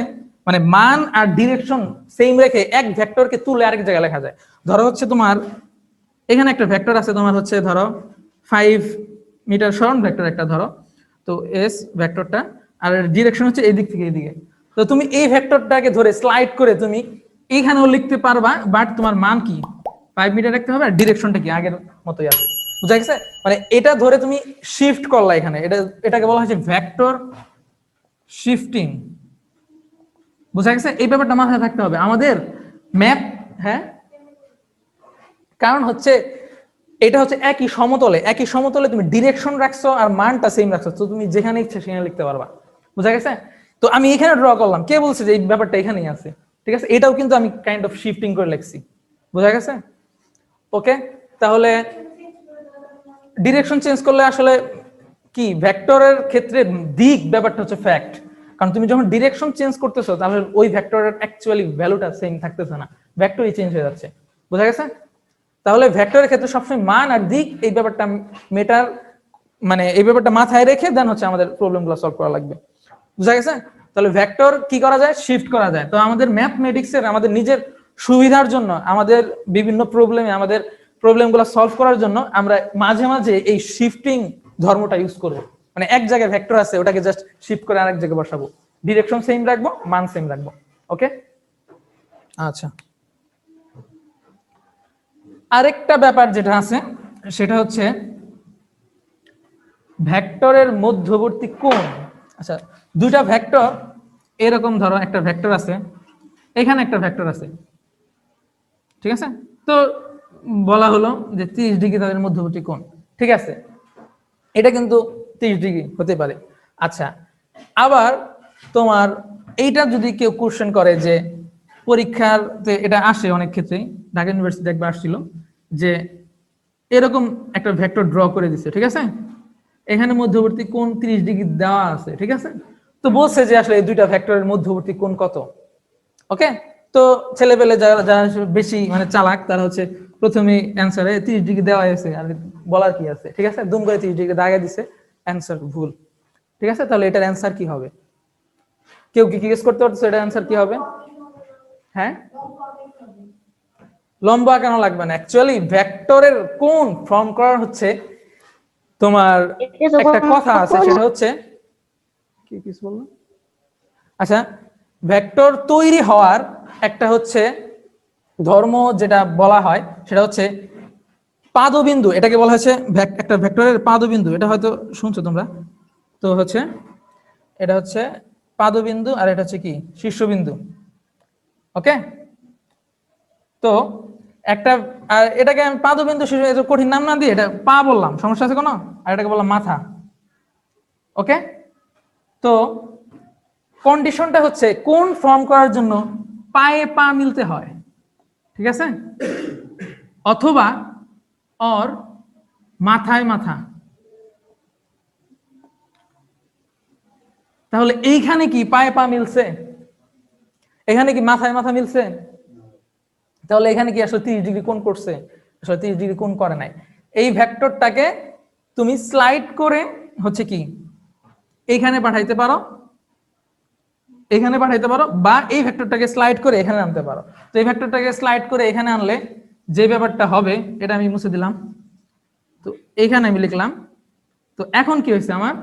মানে মান আর ডিরেকশন সেম রেখে এক ভেক্টরকে তুলে আরেক জায়গায় লেখা যায়। ধরো হচ্ছে তোমার এখানে একটা ভেক্টর আছে, তোমার হচ্ছে ধরো 5 মিটার সরণ ভেক্টর একটা ধরো, তো এস ভেক্টরটা আর ডিরেকশন হচ্ছে এই দিক থেকে এইদিকে। তো তুমি এই ভেক্টরটাকে ধরে স্লাইড করে তুমি এইখানেও লিখতে পারবা, বাট তোমার মান কি 5 মিটার রাখতে হবে আর ডিরেকশনটা কি আগের মতোই আছে, বুঝা গেছে? মানে এটা ধরে তুমি শিফট করলা এখানে, এটাকে বলা হচ্ছে ভেক্টর শিফটিং, বুঝা গেছে? এই ব্যাপারটা মাথায় থাকতে হবে আমাদের ম্যাপ। হ্যাঁ, কারণ হচ্ছে এটা হচ্ছে একই সমতলে তুমি ডিরেকশন রাখছো আর মানটা সেম রাখছো, তো তুমি যেখানে ইচ্ছে সেখানে লিখতে পারবা, বুঝা গেছে? তো আমি এখানে ড্র করলাম, কে বলছে যে এই ব্যাপারটা এখানেই আছে, ঠিক আছে? এটাও কিন্তু আমি কাইন্ড অফ শিফটিং করে লিখছি, বুঝা গেছে? ওকে, তাহলে ডিরেকশন চেঞ্জ করলে আসলে কি ভেক্টরের ক্ষেত্রে দিক ব্যাপারটা হচ্ছে ফ্যাক্ট, কারণ তুমি যখন ডিরেকশন চেঞ্জ করতেছো তাহলে ওই ভেক্টরের অ্যাকচুয়ালি ভ্যালুটা সেম থাকতেছে না, ভেক্টরই চেঞ্জ হয়ে যাচ্ছে। বোঝা গেছে? তাহলে ভেক্টরের ক্ষেত্রে সবসময় মান আর দিক এই ব্যাপারটা মেটার, মানে এই ব্যাপারটা মাথায় রেখে দেন হচ্ছে আমাদের প্রবলেমগুলো সলভ করা লাগবে। বুঝা গেছে? তাহলে ভেক্টর কি করা যায়, শিফট করা যায়। তো আমাদের ম্যাথমেটিক্সের আমাদের নিজের সুবিধার জন্য, আমাদের বিভিন্ন প্রবলেমে আমাদের প্রবলেমগুলো সলভ করার জন্য আমরা মাঝে মাঝে এই শিফটিং ধর্মটা ইউজ করব। মানে এক জায়গায় ভেক্টর আছে, ওটাকে জাস্ট শিফট করে আরেক জায়গায় বসাবো, ডিরেকশন সেম রাখবো, মান সেম রাখবো। ওকে, আচ্ছা। আরেকটা ব্যাপার যেটা আছে সেটা হচ্ছে ভেক্টরের মধ্যবর্তী কোণ। আচ্ছা, দুইটা ভেক্টর, এরকম ধরো একটা ভেক্টর আছে, এখানে একটা ভেক্টর আছে, ঠিক আছে? তো বলা হলো যে 30 ডিগ্রি তাদের মধ্যবর্তী কোণ, ঠিক আছে? এটা কিন্তু 30 ডিগ্রি হতে পারে। আচ্ছা, আবার তোমার এইটা যদি কেউ কোশ্চেন করে যে পরীক্ষাতে এটা আসে অনেক ক্ষেত্রেই, ঢাকা ইউনিভার্সিটি একবার আসছিল যে এরকম একটা ভেক্টর ড্র করে দিছে, ঠিক আছে? এখানে মধ্যবর্তী কোণ 30 ডিগ্রি দেওয়া আছে, ঠিক আছে? তো বলছে যে আসলে এই দুইটা ভেক্টরের মধ্যবর্তী কোণ কত। ওকে, তো ছেলেপেলে যারা যারা বেশি মানে চালাক তারা হচ্ছে প্রথমে অ্যান্সারে 30 ডিগ্রি দেওয়া হয়েছে আর বলার কি আছে, ঠিক আছে? দুম করে 30 ডিগ্রি দাগিয়ে দিছে, অ্যান্সার ভুল, ঠিক আছে? তাহলে এটার অ্যান্সার কি হবে? কেউ কি জিজ্ঞেস করতে পারতেছে এটার অ্যান্সার কি হবে? হ্যাঁ, লম্বা কেন লাগবে না? অ্যাকচুয়ালি ভেক্টরের কোণ ফর্ম করার হচ্ছে তোমার একটা কথা আছে, সেটা হচ্ছে কি কিছু বললো? আচ্ছা, ভেক্টর তৈরি হওয়ার একটা হচ্ছে ধর্ম যেটা বলা হয় সেটা হচ্ছে পাদবিন্দু, এটাকে বলা হচ্ছে একটা ভেক্টরের পাদবিন্দু। এটা হয়তো শুনছো তোমরা, তো হচ্ছে এটা হচ্ছে পাদবিন্দু আর এটা হচ্ছে কি শীর্ষবিন্দু। ওকে, তো একটা আর এটাকে আমি পাদবিন্দু শীর্ষ, এত কঠিন নাম না দিয়ে এটা পা বললাম, সমস্যা আছে কোনো? আর এটাকে বললাম মাথা। ওকে, তো কন্ডিশনটা হচ্ছে কোন ফর্ম করার জন্য পায়ে পা মিলতে হয়, ঠিক আছে? অথবা অর মাথায় মাথা। তাহলে এইখানে কি পায়ে পা মিলছে? এখানে কি মাথায় মাথা মিলছে? তাহলে এখানে কি আসলে 30 ডিগ্রি কোণ করছে? আসলে 30 ডিগ্রি কোণ করে নাই। এই ভেক্টরটাকে তুমি স্লাইড করে হচ্ছে কি এইখানে পাঠাইতে পারো, এখানে পাঠাইতে পারো, বা এই ভেক্টরটাকে স্লাইড করে এখানে আনতে পারো। তো এই ভেক্টরটাকে স্লাইড করে এখানে আনলে যে ব্যাপারটা হবে, এটা আমি মুছে দিলাম, তো এইখানে আমি লিখলাম। তো এখন কি হয়েছে, আমার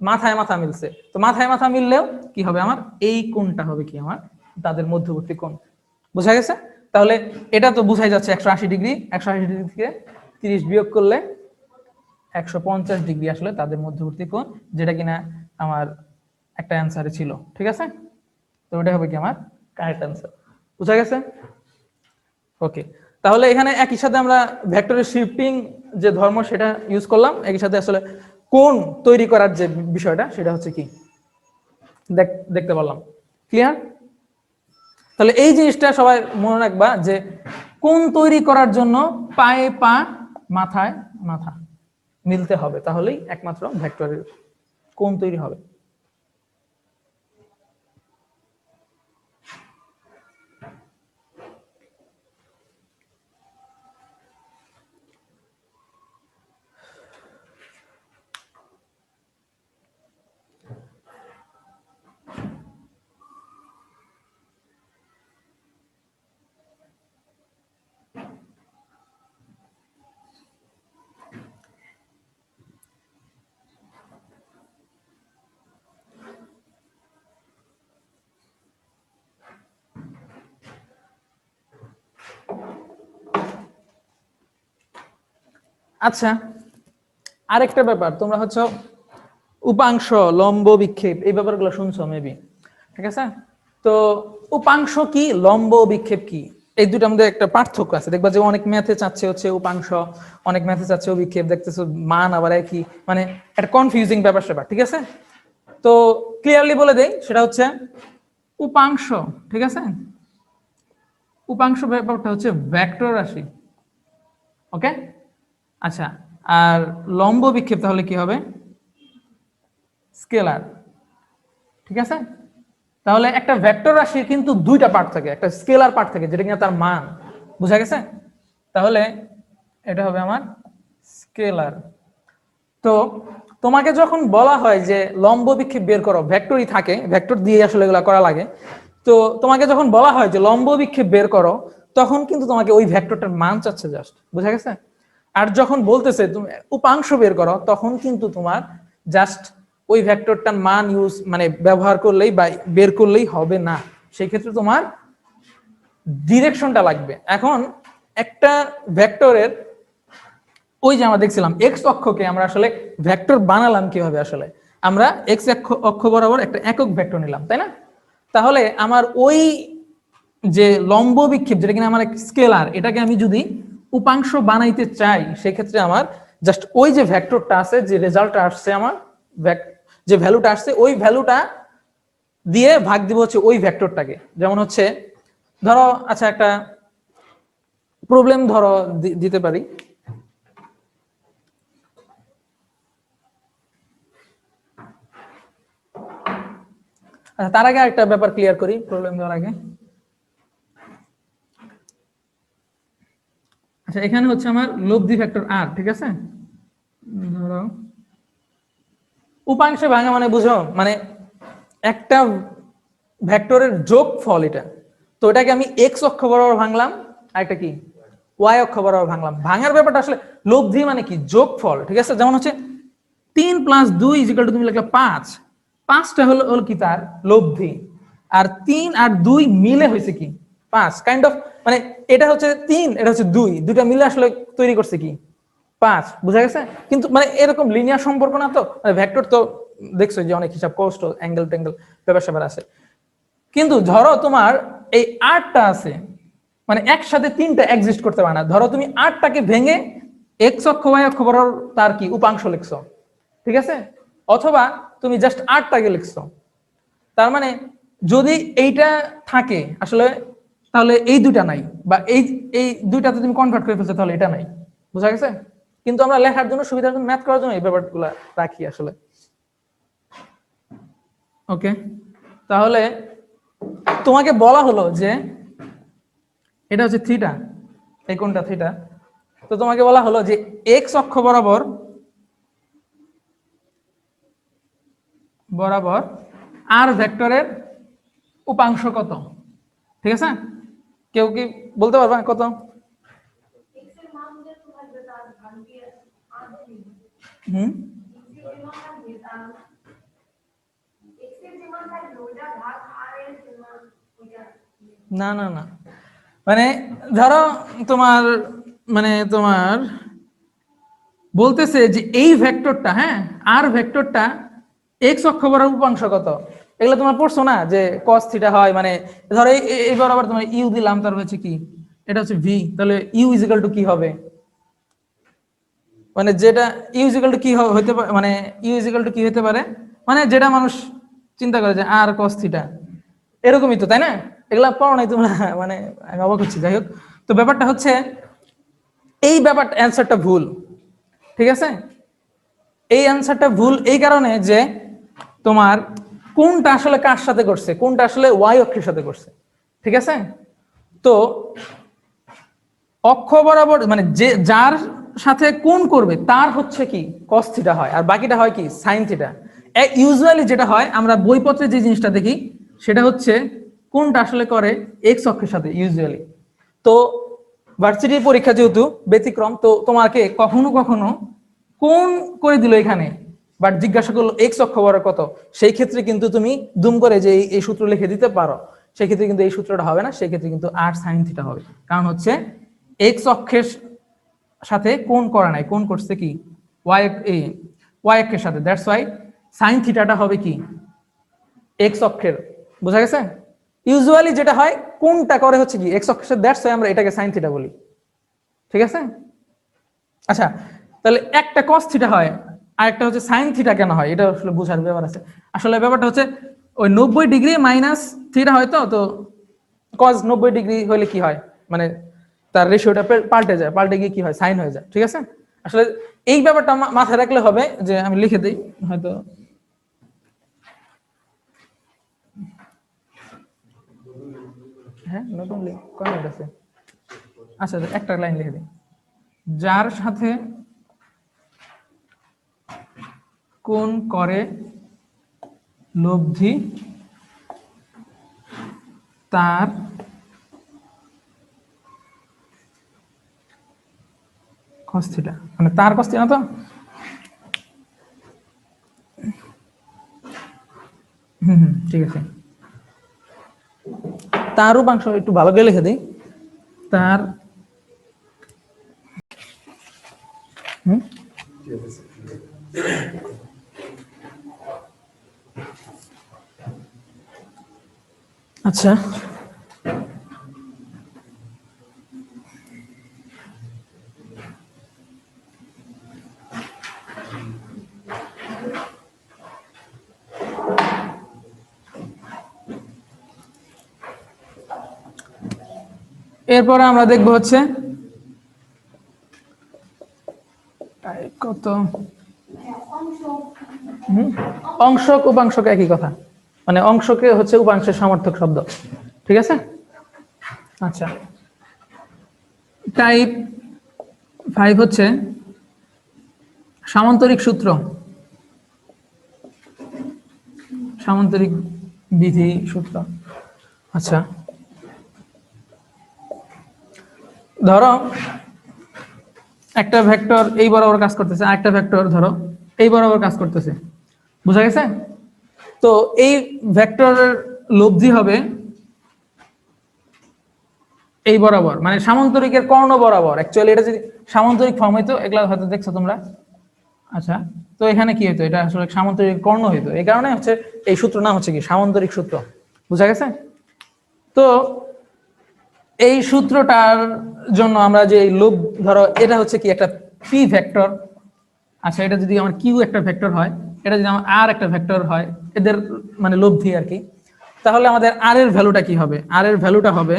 মাথায় মাথা মিলছে। তো মাথায় মাথা মিললেও কি হবে, আমার এই কোণটা হবে কি আমার তাদের মধ্যবর্তী কোণ। বোঝা গেছে? তাহলে এটা তো বোঝাই যাচ্ছে 180 ডিগ্রি, 180 ডিগ্রি থেকে 30 বিয়োগ করলে 150 ডিগ্রি আসলে তাদের মধ্যবর্তী কোণ, যেটা কিনা আমার একটা অ্যান্সারে ছিল, ঠিক আছে? তো ওটা হবে কি আমার কারেক্ট অ্যান্সার। বুঝা গেছে? ওকে, তাহলে এখানে একই সাথে আমরা ভেক্টরের শিফটিং যে ধর্ম সেটা ইউজ করলাম, একই সাথে আসলে কোণ তৈরি করার যে বিষয়টা সেটা হচ্ছে কি দেখতে পারলাম। ক্লিয়ার? তাহলে এই জিনিসটা সবাই মনে রাখবা যে কোণ তৈরি করার জন্য পায়ে পা মাথায় মাথা মিলতে হবে, তাহলেই একমাত্র ভেক্টরের কোণ তৈরি হবে। আচ্ছা, আরেকটা ব্যাপার, তোমরা হচ্ছে উপাংশ, লম্ব বিক্ষেপ এই ব্যাপারগুলো শুনছো মেবি, ঠিক আছে? তো উপাংশ কি, লম্ব বিক্ষেপ কি, এই দুটোর মধ্যে একটা পার্থক্য আছে। দেখবা যে অনেক ম্যাথে চাচ্ছে হচ্ছে উপাংশ, অনেক ম্যাথে চাচ্ছে বিক্ষেপ, দেখতেছো মান আবার একই, মানে একটা কনফিউজিং ব্যাপার সেবার, ঠিক আছে? তো ক্লিয়ারলি বলে দেই, সেটা হচ্ছে উপাংশ, ঠিক আছে? উপাংশ ব্যাপারটা হচ্ছে ভেক্টর রাশি। ওকে, আচ্ছা, আর লম্ব বিক্ষেপ তাহলে কি হবে, স্কেলার। ঠিক আছে, তাহলে একটা ভেক্টর রাশির কিন্তু দুইটা পার্ট থাকে, একটা স্কেলার পার্ট থাকে যেটা কিনা তার মান, বুঝা গেছে? তাহলে এটা হবে আমার স্কেলার। তো তোমাকে যখন বলা হয় যে লম্ব বিক্ষেপ বের করো, ভেক্টরই থাকে, ভেক্টর দিয়ে আসলে এগুলো করা লাগে, তো তোমাকে যখন বলা হয় যে লম্ব বিক্ষেপ বের করো, তখন কিন্তু তোমাকে ওই ভেক্টরটার মান চাচ্ছে জাস্ট, বুঝা গেছে? আর যখন বলতেছে তুমি উপাংশ বের করো, তখন কিন্তু তোমার জাস্ট ওই ভেক্টরটার মান ইউজ মানে ব্যবহার করলেই বা বের করলেই হবে না, সেই ক্ষেত্রে তোমার ডিরেকশনটা লাগবে। এখন একটা ভেক্টরের ওই যে আমরা দেখছিলাম এক্স অক্ষকে আমরা আসলে ভেক্টর বানালাম কিভাবে, আসলে আমরা এক্স অক্ষ বরাবর একটা একক ভেক্টর নিলাম, তাই না? তাহলে আমার ওই যে লম্ব বিক্ষেপ যেটা কিনা আমার স্কেলার, এটাকে আমি যদি উপাংশ বানাইতে চাই, সেক্ষেত্রে আমার জাস্ট ওই যে ভেক্টরটা আছে, যে রেজাল্টটা আসছে আমার, যে ভ্যালুটা আসছে, ওই ভ্যালুটা দিয়ে ভাগ দিব হচ্ছে ওই ভেক্টরটাকে। যেমন হচ্ছে ধরো, আচ্ছা একটা প্রবলেম ধরো দিতে পারি। আচ্ছা, তার আগে একটা ব্যাপার ক্লিয়ার করি প্রবলেম দেওয়ার আগে। আচ্ছা, এখানে হচ্ছে আমার লব্ধি ভেক্টর আর, ঠিক আছে? ধরো উপাংশে ভাঙা মানে বুঝো, মানে একটা ভেক্টরের যোগফল এটা, তো এটাকে আমি এক্স অক্ষ বরাবর ভাঙলাম, আর একটা কি ওয়াই অক্ষ বরাবর ভাঙলাম। ভাঙার ব্যাপারটা আসলে লব্ধি মানে কি যোগফল, ঠিক আছে? যেমন হচ্ছে 3 + 2 = তুমি লিখলে 5, 5টা হলো হলো কি তার লব্ধি, আর 3 আর 2 মিলে হয়েছে কি 5, কাইন্ড অফ মানে এটা হচ্ছে 3, এটা হচ্ছে 2, দুটা মিলে আসলে তৈরি করছে কি 5, বুঝা গেছে? কিন্তু মানে এরকম লিনিয়ার সম্পর্ক না, তো মানে ভেক্টর তো দেখছো যে অনেক হিসাব কষ্ট, অ্যাঙ্গেল ট্যাঙ্গেল ব্যাপার স্যাপার আছে। কিন্তু ধরো তোমার এই 8টা আছে, মানে একসাথে 3টা এক্সিস্ট করতে পারে না। ধরো তুমি 8টাকে ভেঙে এক্স অক্ষ ওয়াই অক্ষ বরাবর তার কি উপাংশ লিখছো, ঠিক আছে? অথবা তুমি জাস্ট 8টাকে লিখছো, তার মানে যদি এইটা থাকে আসলে, তাহলে এই দুটা নাই, বা এই এই দুইটাতে তুমি কনভার্ট করে ফেলছো, তাহলে এটা নাই, বুঝা গেছে? কিন্তু আমরা লেখার জন্য, সুবিধার জন্য, ম্যাথ করার জন্য এই ব্যাপারগুলো রাখি আসলে। ওকে, তাহলে তোমাকে বলা হলো যে এটা হচ্ছে থিটা, এই কোণটা থিটা, তো তোমাকে বলা হলো যে এক্স অক্ষ বরাবর বরাবর আর ভেক্টরের উপাংশ কত, ঠিক আছে? কেউ কি বলতে পারবা কত? হুম, না না না, মানে ধরো তোমার মানে তোমার বলতেছে যে এই ভেক্টরটা, হ্যাঁ আর ভেক্টরটা এক্স অক্ষ বরাবর উপাংশ কত, এগুলো তোমার পড়ছো না যে cos থিটা হয়, মানে ধরো এই বরাবর তোমার ইউ দিলাম, তার হচ্ছে কি এটা হচ্ছে ভি, তাহলে ইউ ইজিক্যাল টু কি হবে, মানে যেটা ইউ ইজিক্যাল টু কি হতে পারে, মানে ইউ ইজিক্যাল টু কি হতে পারে, মানে যেটা মানুষ চিন্তা করে যে আর cos থিটা, এরকমই তো, তাই না? এগুলা পড়ো নাই তোমরা, মানে আমি অবাক হচ্ছি। যাই হোক, তো ব্যাপারটা হচ্ছে এই ব্যাপারটা অ্যান্সারটা ভুল, ঠিক আছে? এই অ্যান্সারটা ভুল এই কারণে যে তোমার কোনটা আসলে কার সাথে করছে, কোনটা আসলে ওয়াই অক্ষের সাথে করছে, ঠিক আছে? তো অক্ষ বরাবর মানে যে যার সাথে কোণ করবে তার হচ্ছে কি cos থিটা হয়, আর বাকিটা হয় কি sin থিটা। ইউজুয়ালি যেটা হয় আমরা বইপত্রে যে জিনিসটা দেখি সেটা হচ্ছে কোনটা আসলে করে এক্স অক্ষের সাথে ইউজুয়ালি। তো ভার্সিটির পরীক্ষা যেহেতু ব্যতিক্রম, তো তোমাকে কখনো কখনো কোন করে দিল এখানে, বাট জিজ্ঞাসা করলো এক্স অক্ষ বরাবর কত, সেই ক্ষেত্রে কিন্তু তুমি দুম করে যে এই সূত্র লিখে দিতে পারো, সেই ক্ষেত্রে কিন্তু এই সূত্রটা হবে না, সেই ক্ষেত্রে কিন্তু আর সাইন থিটা হবে। কারণ হচ্ছে এক্স অক্ষের সাথে কোণ করা নাই, কোণ করছে কি ওয়াই ওয়াই অক্ষের সাথে, দ্যাটস ওয়াই সাইন থিটাটা হবে কি এক্স অক্ষের, বোঝা গেছে? ইউজুয়ালি যেটা হয় কোনটা করে হচ্ছে কি এক্স অক্ষের, দ্যাটস ওয়াই আমরা এটাকে সাইন থিটা বলি, ঠিক আছে? আচ্ছা, তাহলে একটা cos থিটা হয় আর একটা হচ্ছে সাইন থিটা কেন হয়, এটা আসলে বোঝার ব্যাপার আছে। আসলে ব্যাপারটা হচ্ছে ওই 90 ডিগ্রি মাইনাস থিটা হয়, তো cos 90 ডিগ্রি হলে কি হয়, মানে তার রেশিওটা পাল্টে যায়, পাল্টে গিয়ে কি হয় সাইন হয়ে যায়, ঠিক আছে? আসলে এই ব্যাপারটা মাথায় রাখলে হবে যে আমি লিখে দিই হয়তো হ্যাঁ নতুন লিখ কমেন্ট আছে আচ্ছা একটা লাইন লিখে দিই যার সাথে কোন করে লব্ধি তার cos থিটা মানে তার cos থিটা তো ঠিক আছে তার উপাংশ একটু ভালো করে লিখে দিই তার আচ্ছা এরপরে আমরা দেখব হচ্ছে কত অংশক উপাংশক একই কথা মানে অংশকে হচ্ছে উপাংশের সমর্থক শব্দ ঠিক আছে আচ্ছা টাইপ 5 হচ্ছে সামান্তরিক সূত্র সামান্তরিক বিধি সূত্র আচ্ছা ধরো একটা ভেক্টর এই বরাবর কাজ করতেছে আরেকটা ভেক্টর ধরো এই বরাবর কাজ করতেছে বুঝা গেছে তো এই ভেক্টরের লব্ধি হবে এই বরাবর মানে সামান্তরিকের কর্ণ বরাবর অ্যাকচুয়ালি এটা যদি সামান্তরিক ফর্ম হইতো এগুলা হয়তো দেখছো তোমরা আচ্ছা তো এখানে কি হইতো এটা আসলে সামান্তরিক কর্ণ হইতো এই কারণে হচ্ছে এই সূত্র নাম হচ্ছে কি সামান্তরিক সূত্র বুঝা গেছে তো এই সূত্রটার জন্য আমরা যে লব ধরো এটা হচ্ছে কি একটা পি ভেক্টর আচ্ছা এটা যদি আমার কিউ একটা ভেক্টর হয় এটা যদি আমার আর একটা ভেক্টর হয় এদের মানে লব্ধি আর কি তাহলে আমাদের আর এর ভ্যালুটা কি হবে আর এর ভ্যালুটা হবে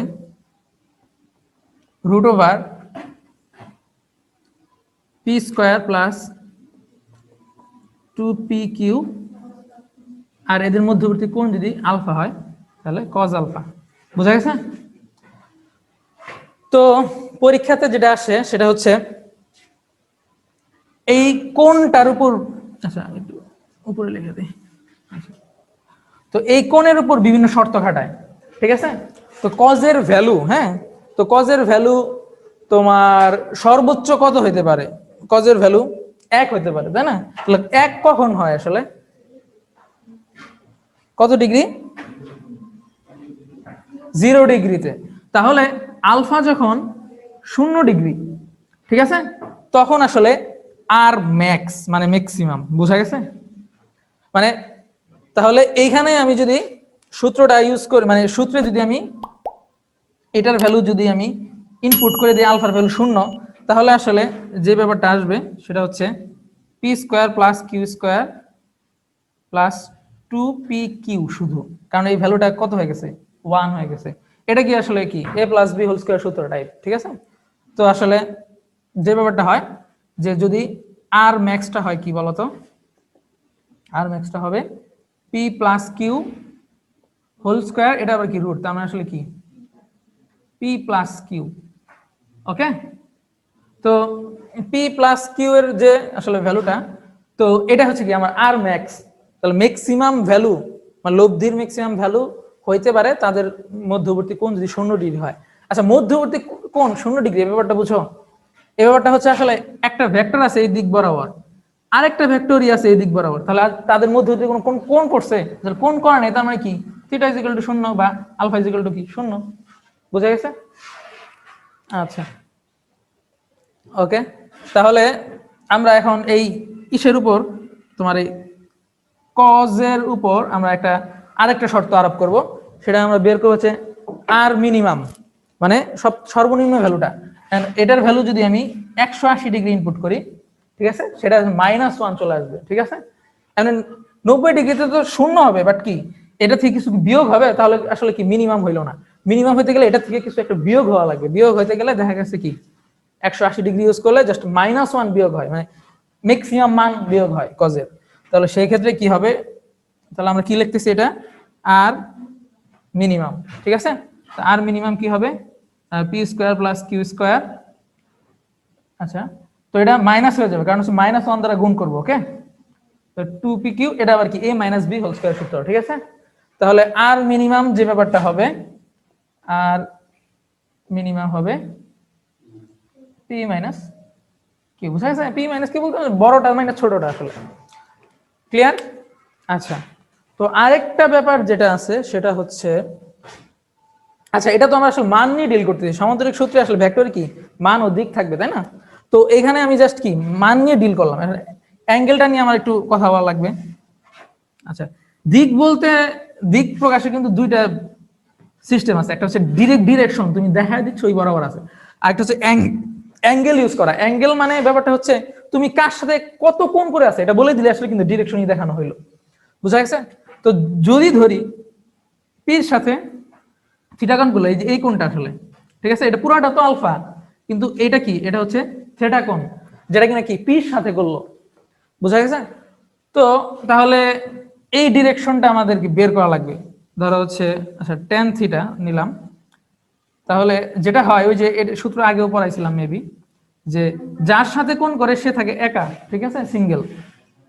root over p square plus 2pq আর এদের মধ্যবর্তী কোণ যদি আলফা হয় তাহলে কজ আলফা বুঝা গেছে তো পরীক্ষাতে যেটা আসে সেটা হচ্ছে এই কোণটার উপর আচ্ছা একটু উপরে লিখে দিই তো এই কোণের উপর বিভিন্ন শর্ত খাটায় ঠিক আছে তো কজের ভ্যালু হ্যাঁ তো কজের ভ্যালু তোমার সর্বোচ্চ কত হইতে পারে কজের ভ্যালু 1 হইতে পারে তাই না 1 কখন হয় আসলে কত ডিগ্রি 0 ডিগ্রিতে তাহলে আলফা যখন 0 ডিগ্রি ঠিক আছে তখন আসলে আর ম্যাক্স মানে ম্যাক্সিমাম বুঝা গেছে মানে তাহলে এইখানে আমি যদি সূত্রটা ইউজ করি মানে সূত্রে যদি আমি এটার ভ্যালু যদি আমি ইনপুট করে দিই আলফার ভ্যালু 0 তাহলে আসলে যে ব্যাপারটা আসবে সেটা হচ্ছে p square plus q square plus 2pq শুধু কারণ এই ভ্যালুটা কত হয়ে গেছে 1 হয়ে গেছে এটা কি আসলে কি a plus b whole square সূত্র টাইপ ঠিক আছে তো আসলে যে ব্যাপারটা হয় যে যদি আর ম্যাক্সটা হয় কি বলতো আর ম্যাক্সটা হবে p plus q whole square এটা আবার কি রুট তার মানে আসলে কি p প্লাস কিউ ওকে তো p প্লাস কিউ এর যে আসলে ভ্যালুটা তো এটা হচ্ছে কি আমার আর ম্যাক্স তাহলে ম্যাক্সিমাম ভ্যালু মানে লব্ধির ম্যাক্সিমাম ভ্যালু হইতে পারে তাদের মধ্যবর্তী কোণ যদি 0 ডিগ্রি হয় আচ্ছা মধ্যবর্তী কোণ 0 ডিগ্রি এই ব্যাপারটা বুঝো এই ব্যাপারটা হচ্ছে আসলে একটা ভেক্টর আছে এই দিক বরাবর আরেকটা ভেক্টরই আছে এই দিক বরাবর তাহলে তাদের মধ্যবর্তী কোন কোণ করছে কোণ করা নেই তার মানে কি থিটা ইজ ইকুয়াল টু 0 বা আলফা ইজ ইকুয়াল টু কি 0 বুঝা গেছে আচ্ছা ওকে তাহলে আমরা এখন এই ইসের উপর তোমার এই কজের উপর আমরা একটা আরেকটা শর্ত আরোপ করব সেটা আমরা বের করব হচ্ছে আর মিনিমাম মানে সর্বনিম্ন ভ্যালুটা এটার ভ্যালু যদি আমি 180 ডিগ্রি ইনপুট করি ঠিক আছে সেটা -1 চলে আসবে ঠিক আছে এমন 90 ডিগ্রিতে তো 0 হবে বাট কি এটা থেকে কিছু বিয়োগ হবে তাহলে আসলে কি মিনিমাম হইলো না মিনিমাম হইতে গেলে এটা থেকে কিছু একটা বিয়োগ হওয়া লাগবে বিয়োগ হইতে গেলে দেখা গেছে কি 180 ডিগ্রি ইউজ করলে জাস্ট -1 বিয়োগ হয়, মানে ম্যাক্সিমাম মান বিয়োগ হয় কজের। তাহলে সেই ক্ষেত্রে কি হবে, তাহলে আমরা কি লিখতেছি, এটা আর মিনিমাম, ঠিক আছে। আর মিনিমাম কি হবে, p square plus q square. আচ্ছা, তো এটা মাইনাস হয়ে যাবে কারণ হচ্ছে -1 দ্বারা গুণ করবো, ওকে। তো 2pq, এটা আবার কি a - b হোল স্কয়ার সূত্র, ঠিক আছে। তাহলে আর মিনিমাম যে ব্যাপারটা হবে, আর মিনিমাম হবে p - q, বুঝা গেছে? p - q বলতে বড়টা মাইনাস ছোটটা, আসলে ক্লিয়ার। আচ্ছা, তো আরেকটা ব্যাপার যেটা আছে সেটা হচ্ছে, আচ্ছা এটা তো আমরা আসলে মান নিয়ে ডিল করতেছি, সামান্তরিক সূত্রে আসলে ভেক্টর কি মান ও দিক থাকবে, তাই না? তো এখানে আমি জাস্ট কি মান নিয়ে ডিল করলাম, অ্যাঙ্গেলটা নিয়ে আমার একটু কথা বলা লাগবে। আচ্ছা, দিক বলতে, দিক প্রকাশে কিন্তু দুইটা সিস্টেম আছে, একটা হচ্ছে ডিরেকশন, তুমি দেখা দিচ্ছ ওই বরাবর আছে, আর একটা হচ্ছে অ্যাঙ্গেল ইউজ করা। অ্যাঙ্গেল মানে ব্যাপারটা হচ্ছে তুমি কার সাথে কত কোণ করে আছে এটা বলে দিলে আসলে কিন্তু ডিরেকশনই দেখানো হইলো, বুঝা গেছে? তো যদি ধরি পির সাথে থিটা কোণ গুলো, এই যে এই কোণটা আসলে, ঠিক আছে, এটা পুরাটা তো আলফা, কিন্তু এটা কি, এটা হচ্ছে থিটা কোণ, যেটা কিনা কি পির সাথে করলো, বুঝা গেছে? তো তাহলে এই ডিরেকশনটা আমাদেরকে বের করা লাগবে। ধরো হচ্ছে, আচ্ছা tan থিটা নিলাম, তাহলে যেটা হয় ওই যে সূত্র আগেও পড়াইছিলাম মেবি, যে যার সাথে কোণ করে সে থাকে একা, ঠিক আছে, সিঙ্গেল।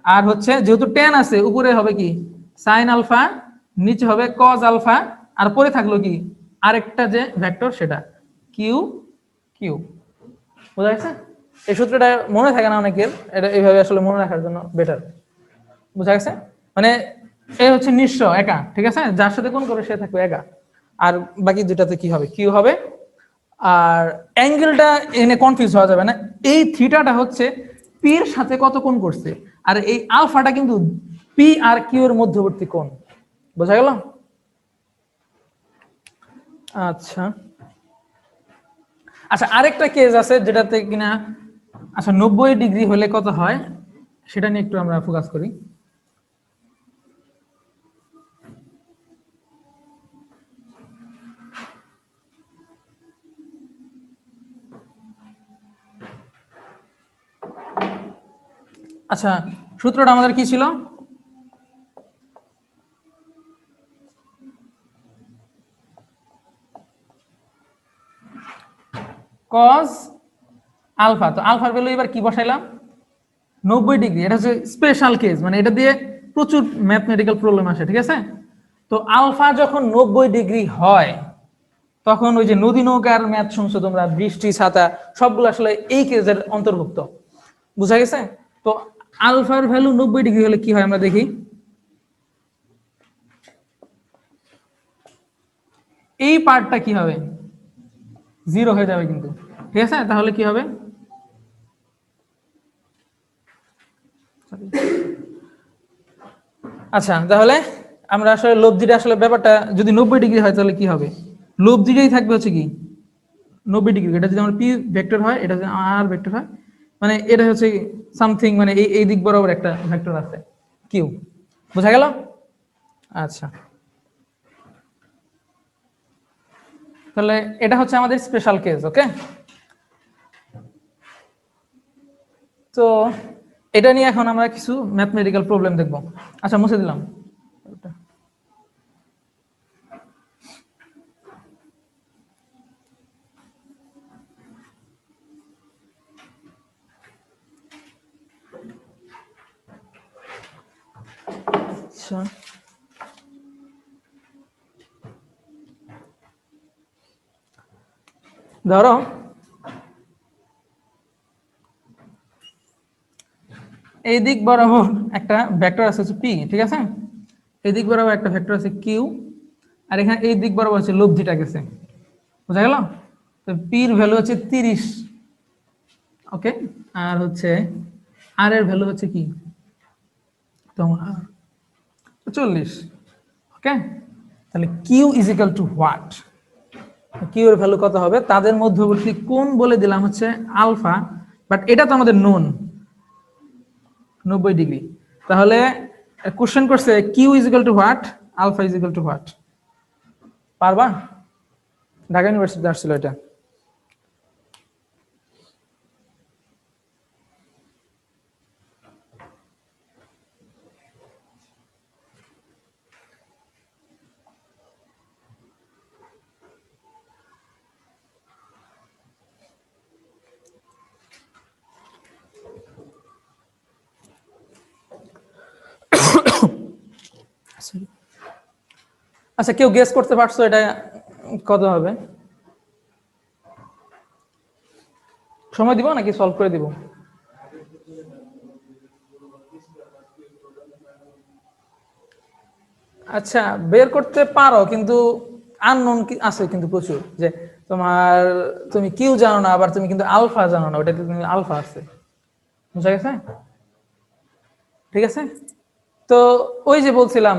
আর হচ্ছে যেহেতু tan আছে, উপরে হবে কি সাইন আলফা, নিচে হবে কজ আলফা, আর পরে থাকলো কি আরেকটা যে ভেক্টর সেটা কিউ কিউ, বুঝা গেছে? এই সূত্রটা মনে থাকে না অনেকের, এটা এইভাবে আসলে মনে রাখার জন্য বেটার, বুঝা গেছে? মানে এ হচ্ছে নিঃস্ব একা, ঠিক আছে, যার সাথে কোণ করে সে থাকবে একা, আর বাকি দুটাতে কি হবে, কিউ হবে। আর অ্যাঙ্গেলটা এনে কনফিউজ হওয়া যাবে না, এই থিটাটা হচ্ছে পি এর সাথে কত কোণ করছে, আর এই আলফাটা কিন্তু পি আর কিউ এর মধ্যবর্তী কোণ, বোঝা গেল? আচ্ছা আচ্ছা, আরেকটা কেস আছে যেটাতে কিনা, আচ্ছা 90 ডিগ্রি হলে কত হয় সেটা নিয়ে একটু আমরা ফোকাস করি। আচ্ছা, সূত্রটা আমাদের কি ছিল, cos আলফা। তো আলফার ভ্যালু এবার কি বসাইলাম, 90 ডিগ্রি। এটা হচ্ছে স্পেশাল কেস, মানে এটা দিয়ে প্রচুর ম্যাথমেটিক্যাল প্রবলেম আসে, ঠিক আছে। তো আলফা যখন 90 ডিগ্রি হয়, তখন ওই যে নদী নৌকার ম্যাথ শুনছো তোমরা, বৃষ্টি ছাতা, সবগুলো আসলে এই কেসের অন্তর্ভুক্ত, বুঝা গেছে? তো আলফার ভ্যালু 90 ডিগ্রি হলে কি হয় আমরা দেখি, এই পার্টটা কি হবে, 0 হয়ে যাবে কিন্তু, ঠিক আছে। তাহলে কি হবে, আচ্ছা তাহলে আমরা আসলে লব্ধিটা আসলে ব্যাপারটা যদি 90 ডিগ্রি হয় তাহলে কি হবে, লব্ধিটাই থাকবে হচ্ছে কি 90 ডিগ্রি। এটা যদি আমার পি ভেক্টর হয়, এটা যদি আর ভেক্টর হয়, মানে এটা হচ্ছে সামথিং, মানে এই দিক বরাবর একটা ভেক্টর আছে কিউ, বোঝা গেল? আচ্ছা, তাহলে এটা হচ্ছে আমাদের স্পেশাল কেস, ওকে। তো এটা নিয়ে এখন আমরা কিছু ম্যাথমেটিক্যাল প্রবলেম দেখব। আচ্ছা মুছে দিলাম। আচ্ছা, ধরো এই দিক বরাবর একটা ভেক্টর আছে হচ্ছে পি, ঠিক আছে, এই দিক বরাবর একটা ভেক্টর আছে কিউ, আর এখানে এই দিক বরাবর হচ্ছে লব্ধিটা গেছে, বুঝা গেল? তো পির ভ্যালু হচ্ছে 30, ওকে, আর হচ্ছে আর এর ভ্যালু হচ্ছে কি তোমার 40, ওকে। তাহলে q is equal to what, q এর ভ্যালু কত হবে, তাদের মধ্যবর্তী কোণ বলে দিলাম হচ্ছে আলফা, বাট এটা তো আমাদের নোন 90 ডিগ্রি। তাহলে কোশ্চেন করছে q is equal to what, alpha is equal to what, পারবা? ঢাকা ইউনিভার্সিটি আসছিল এটা। আচ্ছা, কেউ গেস করতে পারছো এটা কত হবে? সময় দিব নাকি সলভ করে দিব? আচ্ছা, বের করতে পারো, কিন্তু আননোন আছে কিন্তু প্রচুর, যে তোমার তুমি কিউ জানো না, আবার তুমি কিন্তু আলফা জানো না, ওটাতে তুমি আলফা আছে। বুঝা গেছে? ঠিক আছে, তো ওই যে বলছিলাম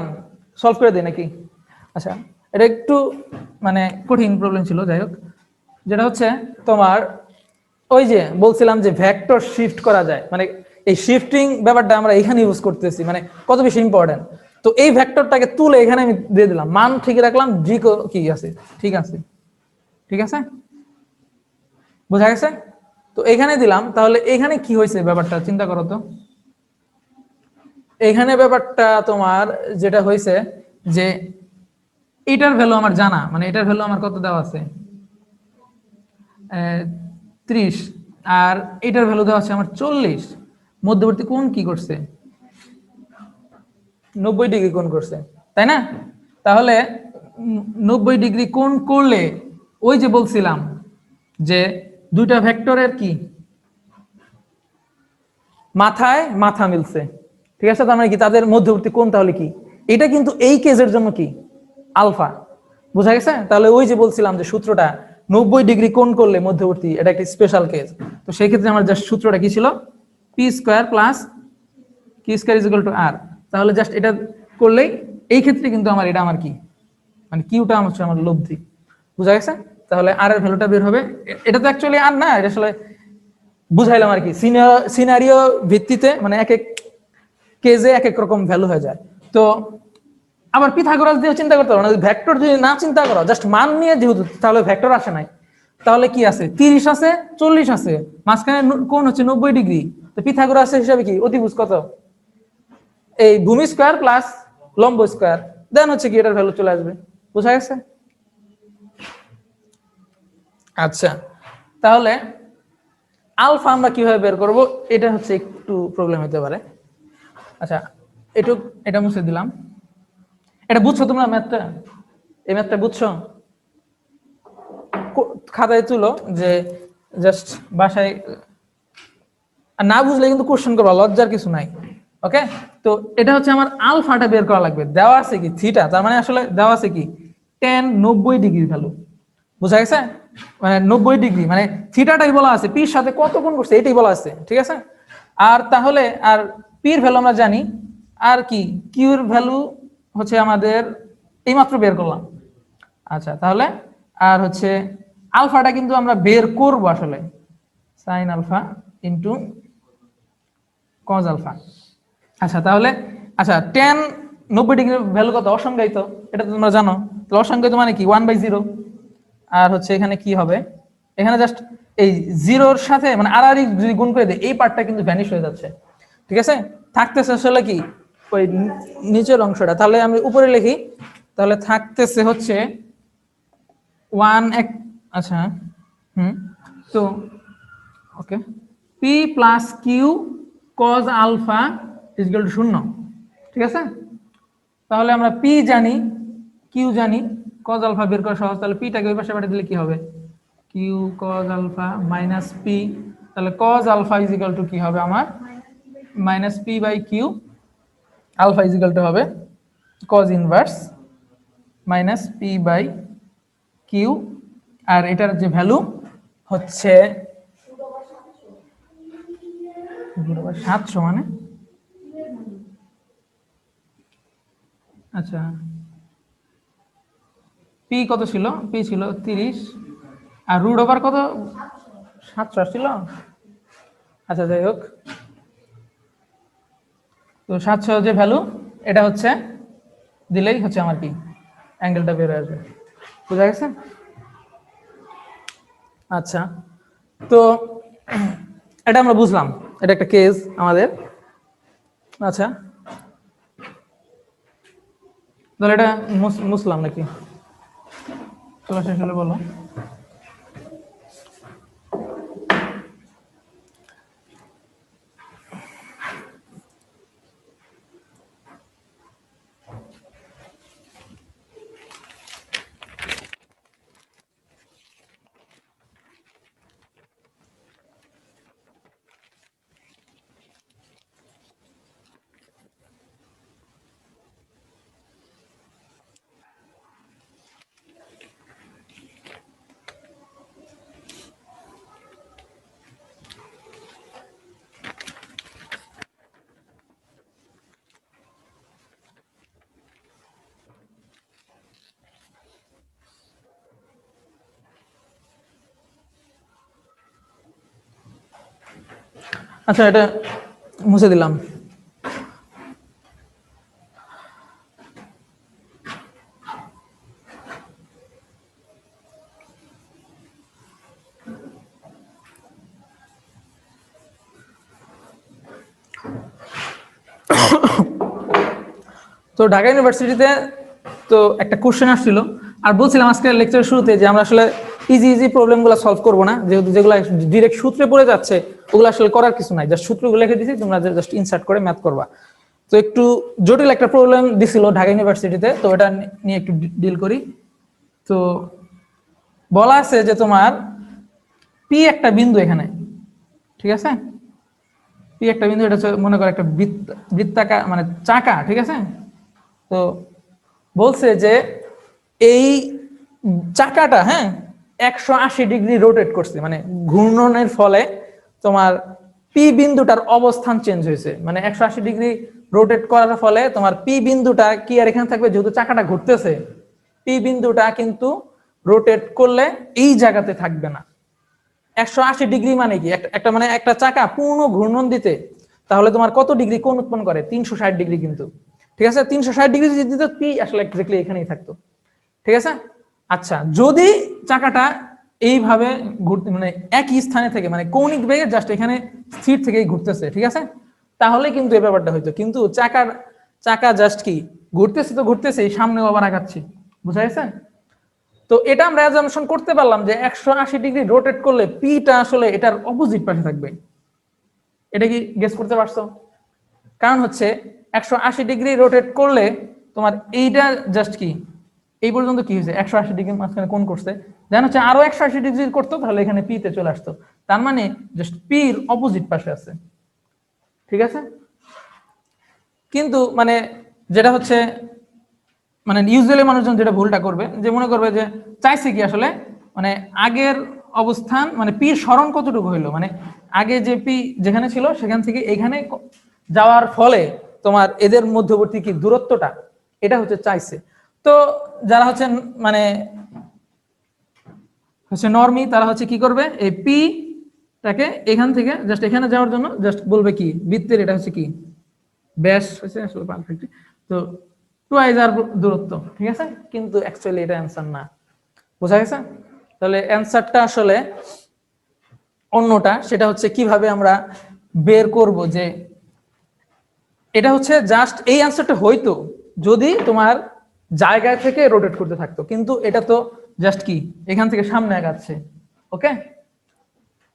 সলভ করে দিই নাকি? আচ্ছা, এটা একটু মানে কঠিন প্রবলেম ছিল, যাই হোক। যেটা হচ্ছে তোমার ওই যে বলছিলাম যে ভেক্টর শিফট করা যায়, মানে এই শিফটিং ব্যাপারটা আমরা এখানে ইউজ করতেছি, মানে কত বেশি ইম্পর্টেন্ট। তো এই ভেক্টরটাকে তুলে এখানে আমি দিয়ে দিলাম, মান ঠিক রাখলাম, জি কি আছে, ঠিক আছে, ঠিক আছে, বোঝা গেছে? তো এখানে দিলাম, তাহলে এখানে কি হয়েছে ব্যাপারটা চিন্তা করো তো। এখানে ব্যাপারটা তোমার যেটা হয়েছে যে এটার ভ্যালু আমার জানা, মানে এটার ভ্যালু আমার কত দেওয়া আছে, 30, আর এটার ভ্যালু দেওয়া আছে আমার 40। মধ্যবর্তী কোণ কি করছে? 90 ডিগ্রি কোণ করছে, তাই না? তাহলে 90 ডিগ্রি কোণ করলে ওই যে বলছিলাম যে দুইটা ভেক্টরের কি মাথায় মাথা মিলছে, ঠিক আছে, তার মানে কি তাদের মধ্যবর্তী কোণ তাহলে কি? এটা কিন্তু এই কেজের জন্য কি আলফা। বোঝা গেছে? তাহলে ওই যে বলছিলাম যে সূত্রটা 90 ডিগ্রি কোণ করলে মধ্যবর্তী, এটা একটা স্পেশাল কেস। তো সেই ক্ষেত্রে আমার জাস্ট সূত্রটা কি ছিল, p square plus q square is equal to r. তাহলে জাস্ট এটা করলেই এই ক্ষেত্রে কিন্তু আমার এটা আমার কি, মানে কিউটা হচ্ছে আমার লব্ধি। বুঝা গেছে? তাহলে আর এর ভ্যালুটা বের হবে, এটা তো অ্যাকচুয়ালি আর না, এটা আসলে বুঝাইলাম আর কি, সিনারিও ভিত্তিতে, মানে এক এক কেজে এক এক রকম ভ্যালু হয়ে যায়। তো আবার পিথাগোরাস দিয়ে চিন্তা করতে পারো না, ভেক্টর যদি না চিন্তা করো, জাস্ট মান নিয়ে যেহেতু, তাহলে ভেক্টর আসে নাই, তাহলে কি আছে, 30 আছে, 40 আছে, মাঝখানে কোণ হচ্ছে 90 ডিগ্রি। তো পিথাগোরাসের হিসাবে কি অতিভুজ কত, এই ভূমি স্কোয়ার প্লাস লম্ব স্কোয়ার, দেন হচ্ছে কি এটার ভ্যালু চলে আসবে। বুঝা গেছে? আচ্ছা, তাহলে আলফা আমরা কিভাবে বের করব, এটা হচ্ছে একটু প্রবলেম হতে পারে। আচ্ছা, এটা মুছে দিলাম। এটা বুঝছো তোমরা ম্যাথটা? এই ম্যাথটা বুঝছো? খাতায় তুলো, যে জাস্ট বাসায়, আর না বুঝলে কিন্তু কোশ্চেন করবা, লজ্জার কিছু নাই। ওকে, তো এটা হচ্ছে আমার আলফাটা বের করা লাগবে, দেওয়া আছে কি থিটা, তার মানে আসলে দেওয়া আছে কি টেন 90 ডিগ্রি ভ্যালু। বুঝা গেছে? মানে 90 ডিগ্রি মানে থিটাটাই বলা আছে, পির সাথে কত কোণ করছে এটাই বলা আছে, ঠিক আছে। আর তাহলে আর পির ভ্যালু আমরা জানি, আর কি কিউর ভ্যালু হচ্ছে আমাদের এইমাত্র বের করলাম। আচ্ছা, তাহলে আর হচ্ছে আলফাটা কিন্তু আমরা বের করব আসলে, sine alpha into cos alpha. আচ্ছা, তাহলে আচ্ছা, টেন 90 ডিগ্রির ভ্যালু কত, অসংজ্ঞায়িত, এটা তো তোমরা জানো। তাহলে অসংজ্ঞায়িত মানে কি 1/0। আর হচ্ছে এখানে কি হবে, এখানে জাস্ট এই জিরোর সাথে মানে আর যদি গুণ করে দেয়, এই পার্টটা কিন্তু ভ্যানিশ হয়ে যাচ্ছে, ঠিক আছে। থাকতেছে আসলে কি ওই নিচের অংশটা, তাহলে আমি উপরে লিখি, তাহলে থাকতেছে হচ্ছে 1 এক, আচ্ছা, হুম, তো okay, p plus q cos alpha is equal to 0, ঠিক আছে। তাহলে আমরা পি জানি, কিউ জানি, কজ আলফা বের করা সহজ, তাহলে পিটাকে ওই পাশে পাঠিয়ে দিলে কি হবে, q cos alpha minus p. তাহলে cos alpha is equal to কি হবে আমার, minus p by q, alpha is equal to হবে cos inverse minus p by q, আর এটার যে ভ্যালু হচ্ছে 700, মানে আচ্ছা, পি কত ছিল, পি ছিল 30, আর রুট ওভার কত 700 ছিল। আচ্ছা, যাই হোক, তো 700 যে ভ্যালু, এটা হচ্ছে দিলেই হচ্ছে আমার কি অ্যাঙ্গেলটা বের হয়ে আসবে। বুঝা গেছে? আচ্ছা, তো এটা আমরা বুঝলাম, এটা একটা কেস আমাদের। আচ্ছা, তাহলে এটা মুসলাম নাকি, চলো শেষ হলে বলো। আচ্ছা এটা মুছে দিলাম। তো ঢাকা ইউনিভার্সিটিতে তো একটা কোশ্চেন আসছিল, আর বলছিলাম আজকে লেকচারের শুরুতে যে আমরা আসলে ইজি প্রবলেমগুলো সলভ করবো না, যেহেতু যেগুলো ডিরেক্ট সূত্রে পড়ে যাচ্ছে ওগুলো আসলে করার কিছু নাই, জাস্ট সূত্রগুলো লিখে দিছি, তোমরা জাস্ট ইনসার্ট করে ম্যাথ করবা। তো একটু জটিল একটা প্রবলেম দিছিল ঢাকা ইউনিভার্সিটিতে, তো এটা নিয়ে একটু ডিল করি। তো বলা আছে যে তোমার পি একটা বিন্দু এখানে, ঠিক আছে, পি একটা বিন্দু, এটা হচ্ছে মনে করো একটা বৃত্তাকার মানে চাকা, ঠিক আছে। তো বলছে যে এই চাকাটা, হ্যাঁ, 180 ডিগ্রি রোটেট করছে, মানে ঘূর্ণনের ফলে তোমার পি বিন্দুটার অবস্থান চেঞ্জ হয়েছে, মানে 180 ডিগ্রি রোটেট করার ফলে তোমার পি বিন্দুটা কি আর এখানে থাকবে, যেহেতু চাকাটা ঘুরতেছে পি বিন্দুটা কিন্তু রোটেট করলে এই জায়গাতে থাকবে না। 180 ডিগ্রি মানে কি, একটা মানে একটা চাকা পূর্ণ ঘূর্ণন দিতে তাহলে তোমার কত ডিগ্রি কোণ উৎপন্ন করে, 360 ডিগ্রি কিন্তু, ঠিক আছে। 360 ডিগ্রি যদি দিত পি আসলে এক্স্যাক্টলি এখানেই থাকতো, ঠিক আছে। আচ্ছা, যদি চাকাটা এইভাবে ঘুরতে মানে একই স্থানে থেকে মানে কৌণিক বেগে জাস্ট এখানে স্থির থেকেই ঘুরতেছে, ঠিক আছে, তাহলে কিন্তু এই ব্যাপারটা হইতো। কিন্তু চাকা জাস্ট কি ঘুরতেছে তো ঘুরতেছে, সামনেও আবার আগাচ্ছি, বুঝা গেছে। তো এটা আমরা অ্যাজাম্পশন করতে পারলাম যে 180 ডিগ্রি রোটেট করলে পিটা আসলে এটার অপোজিট পাশে থাকবে। এটা কি গেস করতে পারছো? কারণ হচ্ছে 180 ডিগ্রি রোটেট করলে তোমার এইটা জাস্ট কি এই পর্যন্ত কি হয়েছে, 180 ডিগ্রি মাঝখানে কোণ করছে, যেন হচ্ছে আরো 180 ডিগ্রি করতো তাহলে এখানে পি তে চলে আসতো, তার মানে জাস্ট পির অপোজিট পাশে আছে, ঠিক আছে। কিন্তু মানে যেটা হচ্ছে মানে ইউজুয়ালি মানুষজন যেটা ভুলটা করবে, যে মনে করবে যে চাইছে কি আসলে মানে আগের অবস্থান মানে পি স্মরণ কতটুকু হইলো, মানে আগে যে পি যেখানে ছিল সেখান থেকে এখানে যাওয়ার ফলে তোমার এদের মধ্যবর্তী কি দূরত্বটা, এটা হচ্ছে চাইছে। তো যারা হচ্ছে মানে হচ্ছে নরমি, তারা হচ্ছে কি করবে, এই পি টাকে এখান থেকে জাস্ট এখানে যাওয়ার জন্য জাস্ট বলবে কি বৃত্তের এটা হচ্ছে কি ব্যাস হচ্ছে আসলে পারফেক্ট, তো টুয়াইজ আর দূরত্ব, ঠিক আছে। কিন্তু অ্যাকচুয়ালি এটা অ্যান্সার না, বোঝা গেছে। তাহলে অ্যান্সারটা আসলে অন্যটা, সেটা হচ্ছে কিভাবে আমরা বের করব যে এটা হচ্ছে জাস্ট এই অ্যান্সারটা হইতো যদি তোমার জায়গায় থেকে রোটেট করতে থাকতো, কিন্তু এটা তো জাস্ট কি এখান থেকে সামনে আগাচ্ছে, ওকে।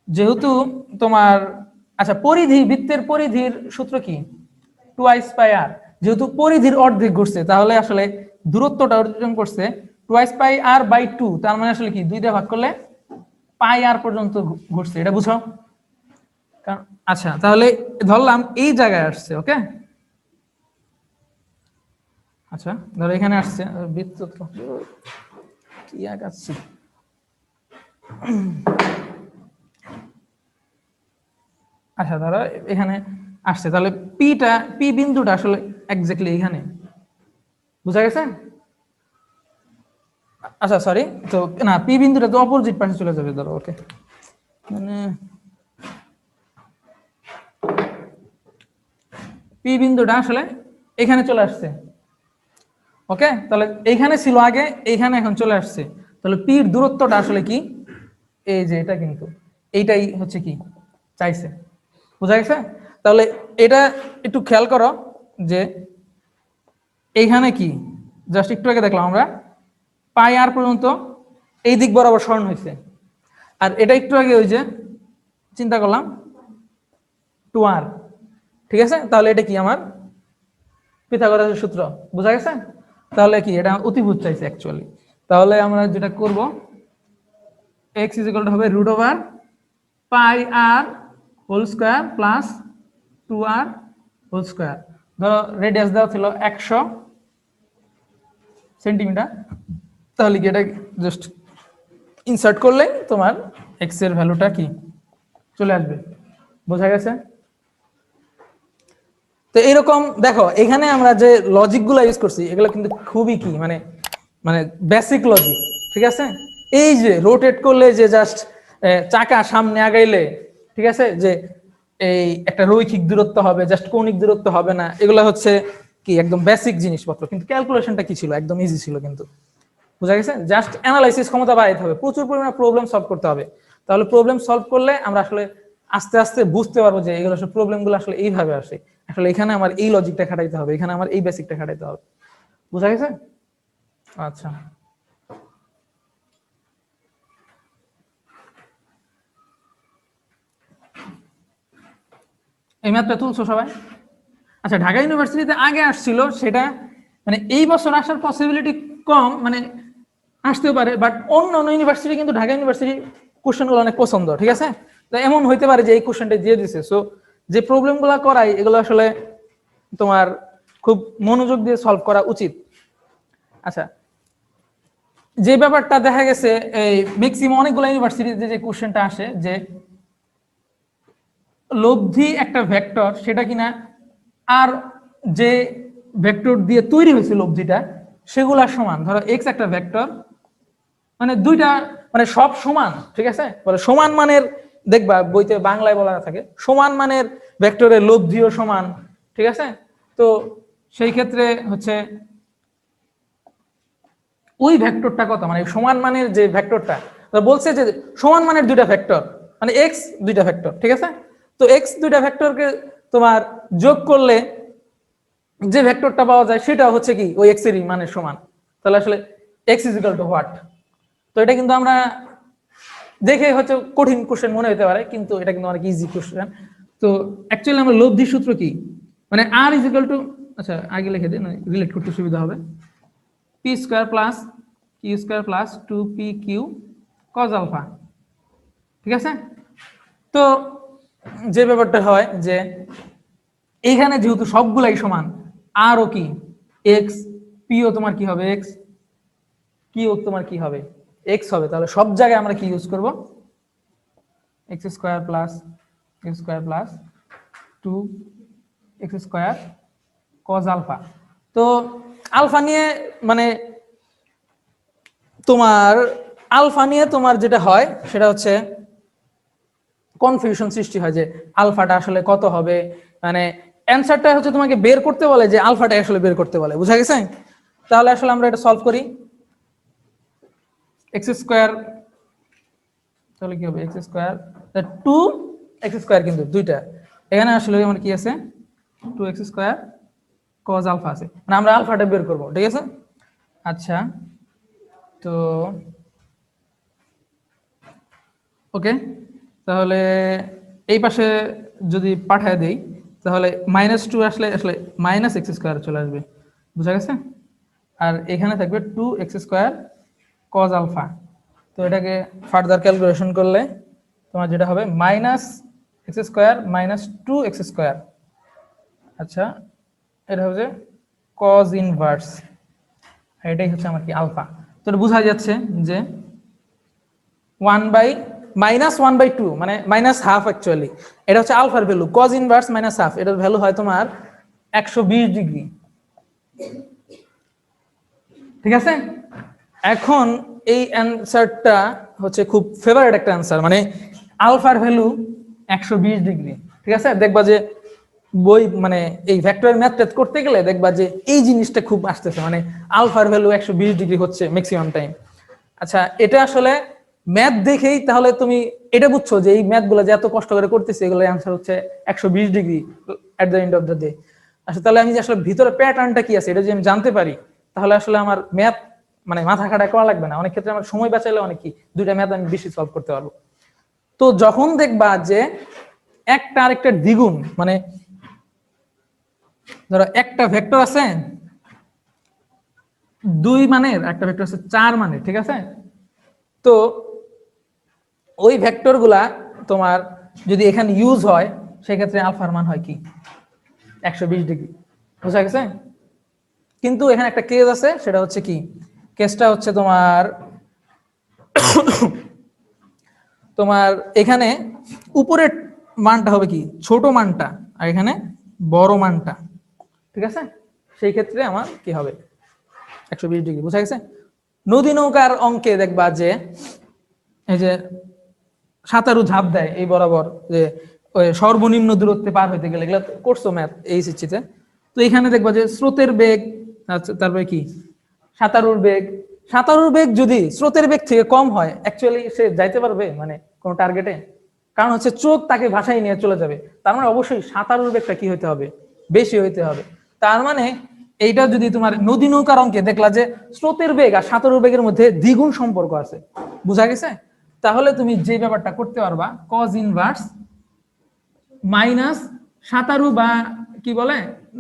যেহেতু তোমার আচ্ছা পরিধি, বৃত্তের পরিধির সূত্র কি, 2πr, যেহেতু পরিধির অর্ধেক ঘুরছে তাহলে আসলে দূরত্বটা অর্জন করছে 2πr/2, তার মানে আসলে কি 2 দিয়ে ভাগ করলে πr পর্যন্ত ঘুরছে, এটা বুঝো। আচ্ছা তাহলে ধরলাম এই জায়গায় আসছে, ওকে। আচ্ছা ধরো এখানে আসছে, বৃত্ত কি আগাচ্ছি, আচ্ছা ধরো এখানে আসছে, তাহলে পি বিন্দুটা আসলে এক্স্যাক্টলি এখানে, বুঝা গেছে। আচ্ছা সরি, তো না পি বিন্দুটা তো অপোজিট পাশে চলে যাবে ধরো, ওকে, মানে পি বিন্দুটা আসলে এখানে চলে আসছে, ওকে। তাহলে এইখানে ছিল আগে, এইখানে এখন চলে আসছে, তাহলে পির দূরত্বটা আসলে কি, এই যে এটা কিন্তু এইটাই হচ্ছে কি চাইছে, বুঝা গেছে। তাহলে এটা একটু খেয়াল করো যে এইখানে কি জাস্ট একটু আগে দেখলাম আমরা πr পর্যন্ত এই দিক বরাবর সরণ হয়েছে, আর এটা একটু আগে ওই যে চিন্তা করলাম 2r, ঠিক আছে। তাহলে এটা কি আমার পিথাগোরাসের সূত্র, বুঝা গেছে। তাহলে কি এটা অতিভুজ চাইছে অ্যাকচুয়ালি, তাহলে আমরা যেটা করব x হবে √πr² প্লাস 2r²। ধরো রেডিয়াস দেওয়া ছিল 100 সেন্টিমিটার, তাহলে কি এটা জাস্ট ইনসার্ট করলে তোমার x এর ভ্যালুটা কি চলে আসবে, বোঝা গেছে। তো এইরকম দেখো এখানে আমরা যে লজিক গুলো ইউজ করছি এগুলো কিন্তু খুবই কি মানে মানে বেসিক লজিক, ঠিক আছে। এই যে রোটেট করলে যে জাস্ট চাকা সামনে আগাইলে, ঠিক আছে, যে এই একটা রৈখিক দূরত্ব হবে, জাস্ট কৌণিক দূরত্ব হবে না, এগুলো হচ্ছে কি একদম বেসিক জিনিসপত্র। কিন্তু ক্যালকুলেশনটা কি ছিল, একদম ইজি ছিল। কিন্তু বুঝা গেছে, জাস্ট অ্যানালাইসিস ক্ষমতা বাড়াইতে হবে, প্রচুর পরিমাণে প্রবলেম সলভ করতে হবে। তাহলে প্রবলেম সলভ করলে আমরা আসলে আস্তে আস্তে বুঝতে পারবো যে এগুলো আসলে প্রবলেমগুলো আসলে এইভাবে আসে, আসলে এখানে আমার এই লজিকটা খাটাইতে হবে, এখানে আমার এই বেসিকটা খাটাইতে হবে। বুঝা গেছে? আচ্ছা, এই ম্যাথটা তুলছো সবাই? আচ্ছা, ঢাকা ইউনিভার্সিটিতে আগে আসছিল, সেটা মানে এই বছর আসার পসিবিলিটি কম, মানে আসতেও পারে, বাট অন্য অন্য ইউনিভার্সিটি কিন্তু ঢাকা ইউনিভার্সিটি কোশ্চেনগুলো অনেক পছন্দ, ঠিক আছে? তো এমন হইতে পারে যে এই কোশ্চেনটা দিয়ে দিছে, সো যে প্রবলেমগুলো করাই এগুলো আসলে তোমার খুব মনোযোগ দিয়ে সলভ করা উচিত। আচ্ছা, যে ব্যাপারটা দেখা গেছে এই ম্যাক্সিমাম অনেকগুলো ইউনিভার্সিটিতে যে কোশ্চেনটা আসে যে লব্ধি একটা ভেক্টর, সেটা কিনা আর যে ভেক্টর দিয়ে তৈরি হয়েছে লব্ধিটা সেগুলা সমান। ধরো এক্স একটা ভেক্টর, মানে দুইটা মানে সব সমান, ঠিক আছে? বলে সমান মানের, দেখবা বইতে বাংলায় বলা থাকে সমান মানের ভেক্টরের লব্ধিও সমান, ঠিক আছে? তো সেই ক্ষেত্রে হচ্ছে ওই ভেক্টরটা কত, মানে সমান মানের যে ভেক্টরটা বলছে যে সমান মানের দুইটা ভেক্টর, মানে এক্স দুইটা ভেক্টর, ঠিক আছে? তো এক্স দুইটা ভেক্টরকে তোমার যোগ করলে যে ভেক্টরটা পাওয়া যায় সেটা হচ্ছে কি ওই এক্স এরই মানের সমান। তাহলে আসলে x is equal two what? তো এটা কিন্তু আমরা দেখে হচ্ছে কঠিন কোশ্চেন মনে হতে পারে, কিন্তু এটা কিন্তু অনেক ইজি কোশ্চেন। তো অ্যাকচুয়ালি আমরা লব্ধি সূত্র কি, মানে আর ইজ ইকুয়াল টু, আচ্ছা আগে লিখে দিন, রিলেট করতে সুবিধা হবে, p square plus q square plus 2p/q cos alpha, ঠিক আছে? তো যে ব্যাপারটা হয় যে এইখানে যেহেতু সবগুলাই সমান, আর ও কি এক্স, পিও তোমার কি হবে এক্স, কিউ তোমার কি হবে এক্স হবে, তাহলে সব জায়গায় আমরা কি ইউজ করব, x square plus x square plus 2x² cos alpha. তো আলফা নিয়ে মানে তোমার আলফা নিয়ে তোমার যেটা হয় সেটা হচ্ছে কনফিউশন সৃষ্টি হয় যে আলফাটা আসলে কত হবে, মানে অ্যানসারটা হচ্ছে তোমাকে বের করতে বলে যে আলফাটা আসলে বের করতে বলে। বুঝা গেছে? তাহলে আসলে আমরা এটা সলভ করি, এক্স স্কোয়ার, তাহলে কি হবে এক্স স্কোয়ার 2x², কিন্তু দুইটা এখানে আসলে আমার কি আছে 2x² cos আলফা আছে, মানে আমরা আলফাটা বের করব, ঠিক আছে? আচ্ছা, তো ওকে, তাহলে এই পাশে যদি পাঠায় দেই তাহলে -2 আসলে আসলে -x² চলে আসবে। বুঝা গেছে? আর এখানে থাকবে 2x² cos আলফা। তো এটাকে ফার্দার ক্যালকুলেশন করলে তোমার যেটা হবে -x² - 2x²। আচ্ছা, এটা হচ্ছে cos ইনভার্স, এটাই হচ্ছে আমার কি আলফা। তো এটা বোঝা যাচ্ছে যে 1/-2 মানে -½ অ্যাকচুয়ালি, এটা হচ্ছে আলফার ভ্যালু, cos ইনভার্স -½ এটার ভ্যালু হয় তোমার 120 ডিগ্রি, ঠিক আছে? এখন এই অ্যানসারটা হচ্ছে খুব ফেভারিট একটা অ্যানসার, মানে আলফার ভ্যালু 120 ডিগ্রি, ঠিক আছে? দেখবা যে বই মানে এই ভেক্টর ম্যাথ করতে গেলে দেখবা যে এই জিনিসটা খুব আসতেছে, মানে আলফার ভ্যালু 120 ডিগ্রি হচ্ছে ম্যাক্সিমাম টাইম। আচ্ছা, এটা আসলে ম্যাথ দেখেই তাহলে তুমি এটা বুঝছো যে এই ম্যাথগুলো যে এত কষ্ট করে করতেছে এগুলোর অ্যানসার হচ্ছে 120 degree at the end of the day. আচ্ছা, তাহলে আমি যে আসলে ভিতরে প্যাটার্নটা কি আছে এটা যদি আমি জানতে পারি তাহলে আসলে আমার ম্যাথ মানে মাথা খাটাই করা লাগবে না, অনেক ক্ষেত্রে আমার সময় বাঁচাইলে অনেক কি দুইটা ম্যাথ আমি বেশি সলভ করতে পারবো। তো যখন দেখবা যে একটা আরেকটা দ্বিগুণ, মানে ধরো একটা ভেক্টর আছে 2 মানের, একটা ভেক্টর আছে 4 মানের, ঠিক আছে? তো ওই ভেক্টর গুলা তোমার যদি এখানে ইউজ হয় সেক্ষেত্রে আলফার মান হয় কি 120 ডিগ্রি। বুঝা গেছে? কিন্তু এখানে একটা কেস আছে, সেটা হচ্ছে কি, কেসটা হচ্ছে তোমার তোমার এখানে উপরের মানটা হবে কি ছোট মানটা, আর এখানে বড় মানটা, ঠিক আছে? সেই ক্ষেত্রে আমার কি হবে 120 ডিগ্রি। বুঝা গেছে? নদী নৌকার অঙ্কে দেখবা যে এই যে সাঁতারু ঝাঁপ দেয় এই বরাবর, যে ওই সর্বনিম্ন দূরত্বে পার হইতে গেলে, এগুলো করছো ম্যাথ এইচএসসি তে। তো এখানে দেখবা যে স্রোতের বেগ, আচ্ছা তারপরে কি সাঁতারুর বেগ। সাঁতারুর বেগ যদি স্রোতের বেগ থেকে কম হয়, অ্যাকচুয়ালি সে যাইতে পারবে মানে কোনো টার্গেটে? কারণ হচ্ছে স্রোত তাকে ভাসায় নিয়ে চলে যাবে, তার মানে অবশ্যই সাঁতারুর বেগটা কি হইতে হবে, বেশি হইতে হবে। তার মানে এইটা যদি তোমার নদী নৌকার অঙ্কে দেখলা যে স্রোতের বেগ আর সাঁতারুর বেগের মধ্যে দ্বিগুণ সম্পর্ক আছে, বুঝা গেছে? তাহলে তুমি যে ব্যাপারটা করতে পারবা, কজ ইনভার্স মাইনাস সাঁতারু বা কি বলে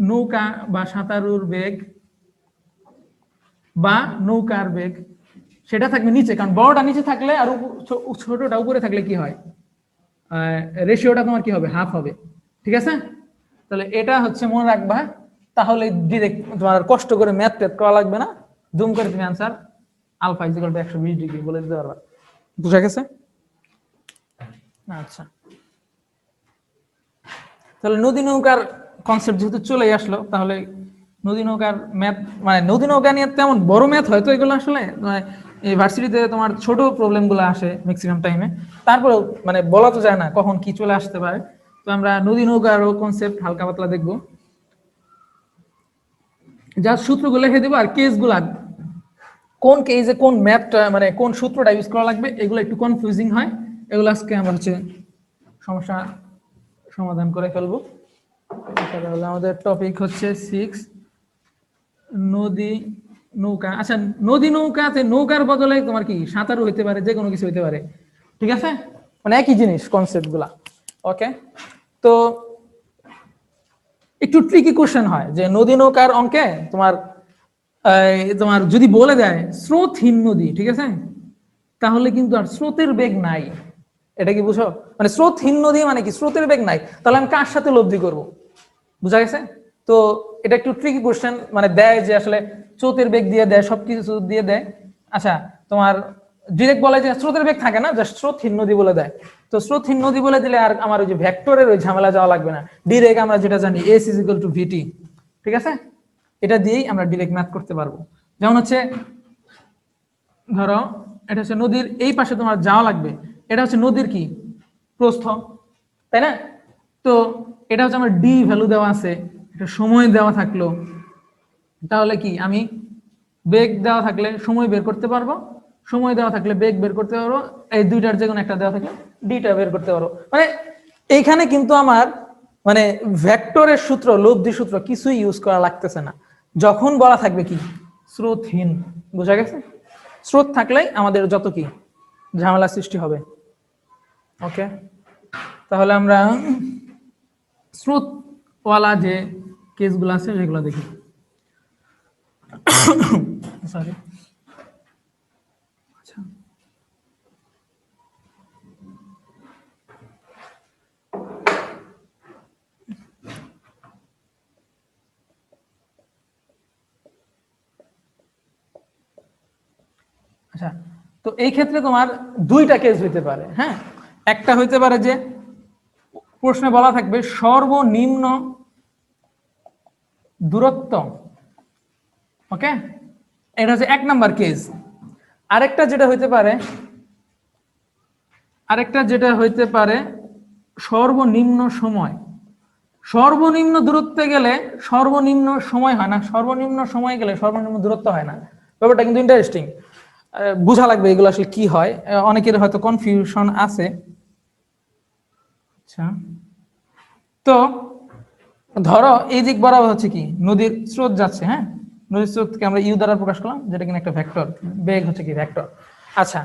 নৌকা বা সাঁতারুর বেগ বা নৌকার বেগ, সেটা থাকবে নিচে, কারণ বড়টা নিচে থাকলে আর ছোটটা উপরে থাকলে কি হয়, রেশিওটা তোমার কি হবে, হাফ হবে। ঠিক আছে, তাহলে এটা হচ্ছে মনে রাখবা। তাহলে ডিরেক্ট তোমার কষ্ট করে ম্যাথ ট্যাথ করা লাগবে না, দুম করে তুমি answer alpha is equal to 120 degree বলে দিতে পারবা। বুঝা গেছে? আচ্ছা, তাহলে নদী নৌকার কনসেপ্ট যেহেতু চলে আসলো, তাহলে নদী নৌকার ম্যাথ মানে নদী নৌকা নিয়ে তেমন বড় ম্যাথ হয়তো এগুলো আসলে এই ভার্সিটিতে তোমার ছোট প্রবলেম গুলো আসে ম্যাক্সিমাম টাইমে, তারপরেও মানে বলা তো যায় না কখন কি চলে আসতে পারে। তো আমরা নদী নৌকারও কনসেপ্ট হালকা পাতলা দেখবো, যার সূত্রগুলো লিখে দেবো আর কেসগুলা কোন কেসে কোন ম্যাথটা মানে কোন সূত্রটা ইউজ করা লাগবে এগুলো একটু কনফিউজিং হয়, এগুলো আজকে আমরা হচ্ছে সমস্যা সমাধান করে ফেলবো। তাহলে আমাদের টপিক হচ্ছে 6 নদী নৌকা। আচ্ছা, নদী নৌকাতে নৌকার বদলে তোমার কি সাঁতারু হইতে পারে, যে কোনো কিছু হইতে পারে। ঠিক আছে, মানে একই জিনিস কনসেপ্ট গুলা। ওকে, তো একটু ট্রিকি কোশ্চেন হয় যে নদী নৌকার অঙ্কে তোমার তোমার যদি বলে দেয় স্রোতহীন নদী, ঠিক আছে, তাহলে কিন্তু আর স্রোতের বেগ নাই। এটা কি বুঝো? মানে স্রোতহীন নদী মানে কি স্রোতের বেগ নাই, তাহলে আমি কার সাথে লব্ধি করব? বুঝা গেছে? তো এটা একটু ট্রিকি কোশ্চেন, মানে দেয় যে আসলে স্রোতের বেগ দিয়ে দেয়, সবকিছু দিয়ে দেয়। আচ্ছা, তোমার ডিরেক্ট বলে যে স্রোতের বেগ থাকে না, জাস্ট স্রোতহীন নদী বলে দেয়। তো স্রোতহীন নদী বলে দিলে আর আমার ওই যে ভেক্টরের ওই ঝামেলা যাওয়া লাগবে না, ডিরেক্ট আমরা যেটা জানি এস ইজ ইকুয়াল টু ভিটি। ঠিক আছে, এটা দিয়েই আমরা ডিরেক্ট ম্যাথ করতে পারবো। যেমন হচ্ছে ধরো এটা হচ্ছে নদীর এই পাশে তোমার যাওয়া লাগবে, এটা হচ্ছে নদীর কি প্রস্থ, তাই না? তো এটা হচ্ছে আমার ডি ভ্যালু দেওয়া আছে, এটা সময় দেওয়া থাকলো, তাহলে কি আমি বেগ দেওয়া থাকলে সময় বের করতে পারবো, সময় দেওয়া থাকলে বেগ বের করতে পারবো, এই দুইটার যে কোনো একটা দেওয়া থাকলে ডিটা বের করতে পারবো। মানে এইখানে কিন্তু আমার মানে ভেক্টরের সূত্র, লব্ধি সূত্র কিছুই ইউজ করা লাগতেছে না, যখন বলা থাকবে কি স্রোতহীন। বোঝা গেছে? স্রোত থাকলেই আমাদের যত কি ঝামেলা সৃষ্টি হবে। ওকে, তাহলে আমরা স্রোতওয়ালা যে কেসগুলো আছে সেগুলো দেখি। সরি, আচ্ছা, আচ্ছা, তো এই ক্ষেত্রে তোমার দুইটা কেস হইতে পারে। হ্যাঁ, একটা হইতে পারে যে প্রশ্নে বলা থাকবে সর্বনিম্ন দূরত্ব। ওকে, এটা হচ্ছে 1 নাম্বার কেস। আরেকটা যেটা হইতে পারে সর্বনিম্ন সময়। সর্বনিম্ন দূরত্বে গেলে সর্বনিম্ন সময় হয় না, সর্বনিম্ন সময় গেলে সর্বনিম্ন দূরত্ব হয় না। ব্যাপারটা কিন্তু ইন্টারেস্টিং, বোঝা লাগবে এগুলো আসলে কি হয়, অনেকের হয়তো কনফিউশন আছে। আচ্ছা, তো ধরো এই দিক বরাবর হচ্ছে কি নদীর স্রোত যাচ্ছে। হ্যাঁ, নদীর স্রোতকে আমরা ইউ দ্বারা প্রকাশ করলাম, যেটা কিনা একটা ভেক্টর, বেগ হচ্ছে কি ভেক্টর। আচ্ছা,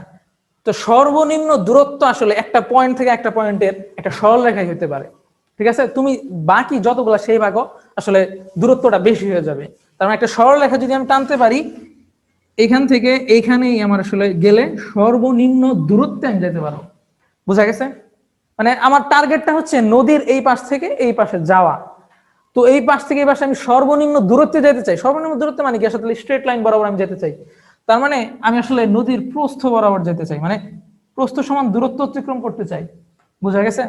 তো সর্বনিম্ন দূরত্ব আসলে একটা পয়েন্ট থেকে একটা পয়েন্টের একটা সরল রেখাই হতে পারে। ঠিক আছে, তুমি বাকি যতগুলা সেই ভাগও আসলে দূরত্বটা বেশি হয়ে যাবে। তার মানে একটা সরল রেখা যদি আমি টানতে পারি এখান থেকে এইখানেই আমার আসলে গেলে সর্বনিম্ন দূরত্বে আমি যেতে পারবো। বুঝা গেছে? মানে আমার টার্গেটটা হচ্ছে নদীর এই পাশ থেকে এই পাশে যাওয়া। তো এই পাশ থেকে এই পাশে আমি সর্বনিম্ন দূরত্বে যেতে চাই। সর্বনিম্ন দূরত্ব মানে কি আসলে স্ট্রেট লাইন বরাবর আমি যেতে চাই। তার মানে আমি আসলে নদীর প্রস্থ বরাবর যেতে চাই, মানে প্রস্থ সমান দূরত্ব অতিক্রম করতে চাই। বুঝা গেছে?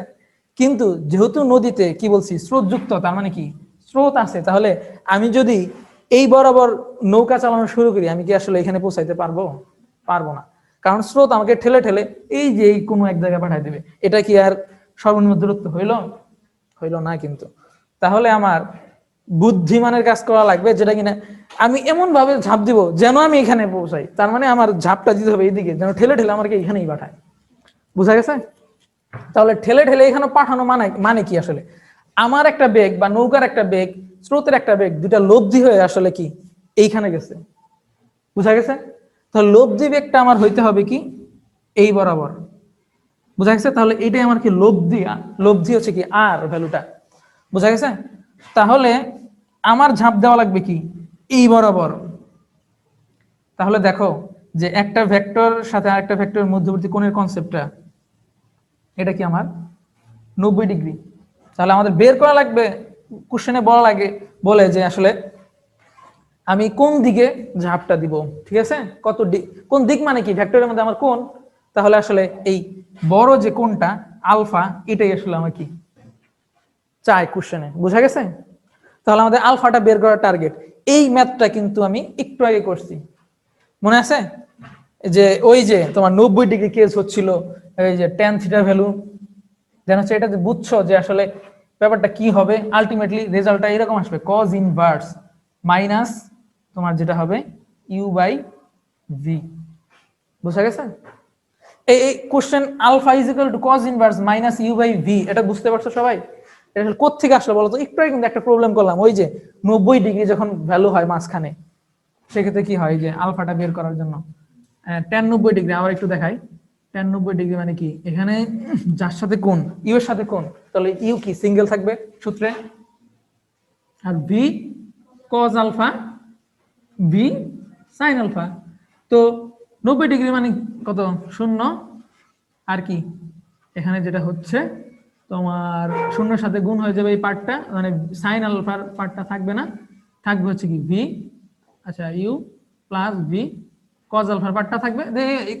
কিন্তু যেহেতু নদীতে কি বলছি স্রোত যুক্ত, তার মানে কি স্রোত আছে, তাহলে আমি যদি এই বরাবর নৌকা চালানো শুরু করি আমি কি আসলে এখানে পৌঁছাইতে পারবো? পারবো না, কারণ স্রোত আমাকে ঠেলে ঠেলে এই যে এই কোনো এক জায়গায় পাঠাই দেবে। এটা কি আর সর্বনিম্ন দূরত্ব হইল না কিন্তু। তাহলে আমার বুদ্ধিমানের কাজ করা লাগবে, যেটা কিনা আমি এমন ভাবে ঝাঁপ দিব যেন আমি এখানে পৌঁছাই। তার মানে আমার ঝাঁপটা দিতে হবে এইদিকে, যেন ঠেলে ঠেলে আমাকে এখানেই পাঠায়। বুঝা গেছে? তাহলে ঠেলে ঠেলে এখানে পাঠানো মানে কি আসলে? আমার একটা বেগ বা নৌকার একটা বেগ, স্রোতের একটা বেগ, দুটা লব্ধি হয়ে আসলে কি এইখানে গেছে। বুঝা গেছে? তাহলে লব্ধি বেগটা আমার হইতে হবে কি এই বরাবর। বুঝা গেছে? তাহলে এইটাই আমার কি লব্ধি হচ্ছে কি আর ভ্যালুটা। বুঝা গেছে? তাহলে আমার ঝাঁপ দেওয়া লাগবে কি এই বরাবর। তাহলে দেখো যে একটা ভেক্টর সাথে আরেকটা ভেক্টরের মধ্যবর্তী কোণের কনসেপ্টটা, এটা কি আমার 90 ডিগ্রি। তাহলে আমাদের বের করা লাগবে, কোশ্চেনে বলে যে আসলে আমি কোন দিকে ঝাঁপটা দিব। ঠিক আছে? কোন দিক মানে কি ভেক্টরের মধ্যে আমার কোণ। তাহলে আসলে এই বড় যে কোণটা আলফা, এটাই আসলে আমার কি চাই কোশ্চেনে। বুঝা গেছে? তাহলে আমাদের আলফাটা বের করার টার্গেট। এই ম্যাথটা কিন্তু আমি একটু আগে করছি, মনে আছে? যে ওই যে তোমার 90 ডিগ্রি কেস হচ্ছিল, এই যে tan থিটার ভ্যালু দেন হচ্ছে, এটা যে বুঝছো যে আসলে ব্যাপারটা কি হবে, আলটিমেটলি রেজাল্টটা এরকম আসবে, cos ইনভার্স মাইনাস তোমার যেটা হবে u/v। বুঝা গেছে? এই question alpha is equal to cos inverse minus u/v, এটা বুঝতে পারছো সবাই? এটা আসলে কোত্থেকে আসলো বলো তো? একটু আগে কিন্তু একটা প্রবলেম করলাম, ওই যে 90 ডিগ্রি যখন ভ্যালু হয় মাঝখানে, সেক্ষেত্রে কি হয় যে আলফাটা বের করার জন্য tan 90 ডিগ্রি, আবার একটু দেখাই। tan 90 ডিগ্রি মানে কি, এখানে যার সাথে কোণ, ইউ এর সাথে কোণ, তাহলে ইউ কি সিঙ্গেল থাকবে সূত্রে, আর v cos alpha, v sin alpha. তো 90 ডিগ্রি মানে কত? 0। আর কি এখানে যেটা হচ্ছে তোমার শূন্যের সাথে গুণ হয়ে যাবে এই পার্টটা, মানে সাইন আলফার পার্টটা থাকবে না, থাকবে হচ্ছে কি ভি, আচ্ছা ইউ প্লাস ভি, কজ আলফার পার্টটা থাকবে।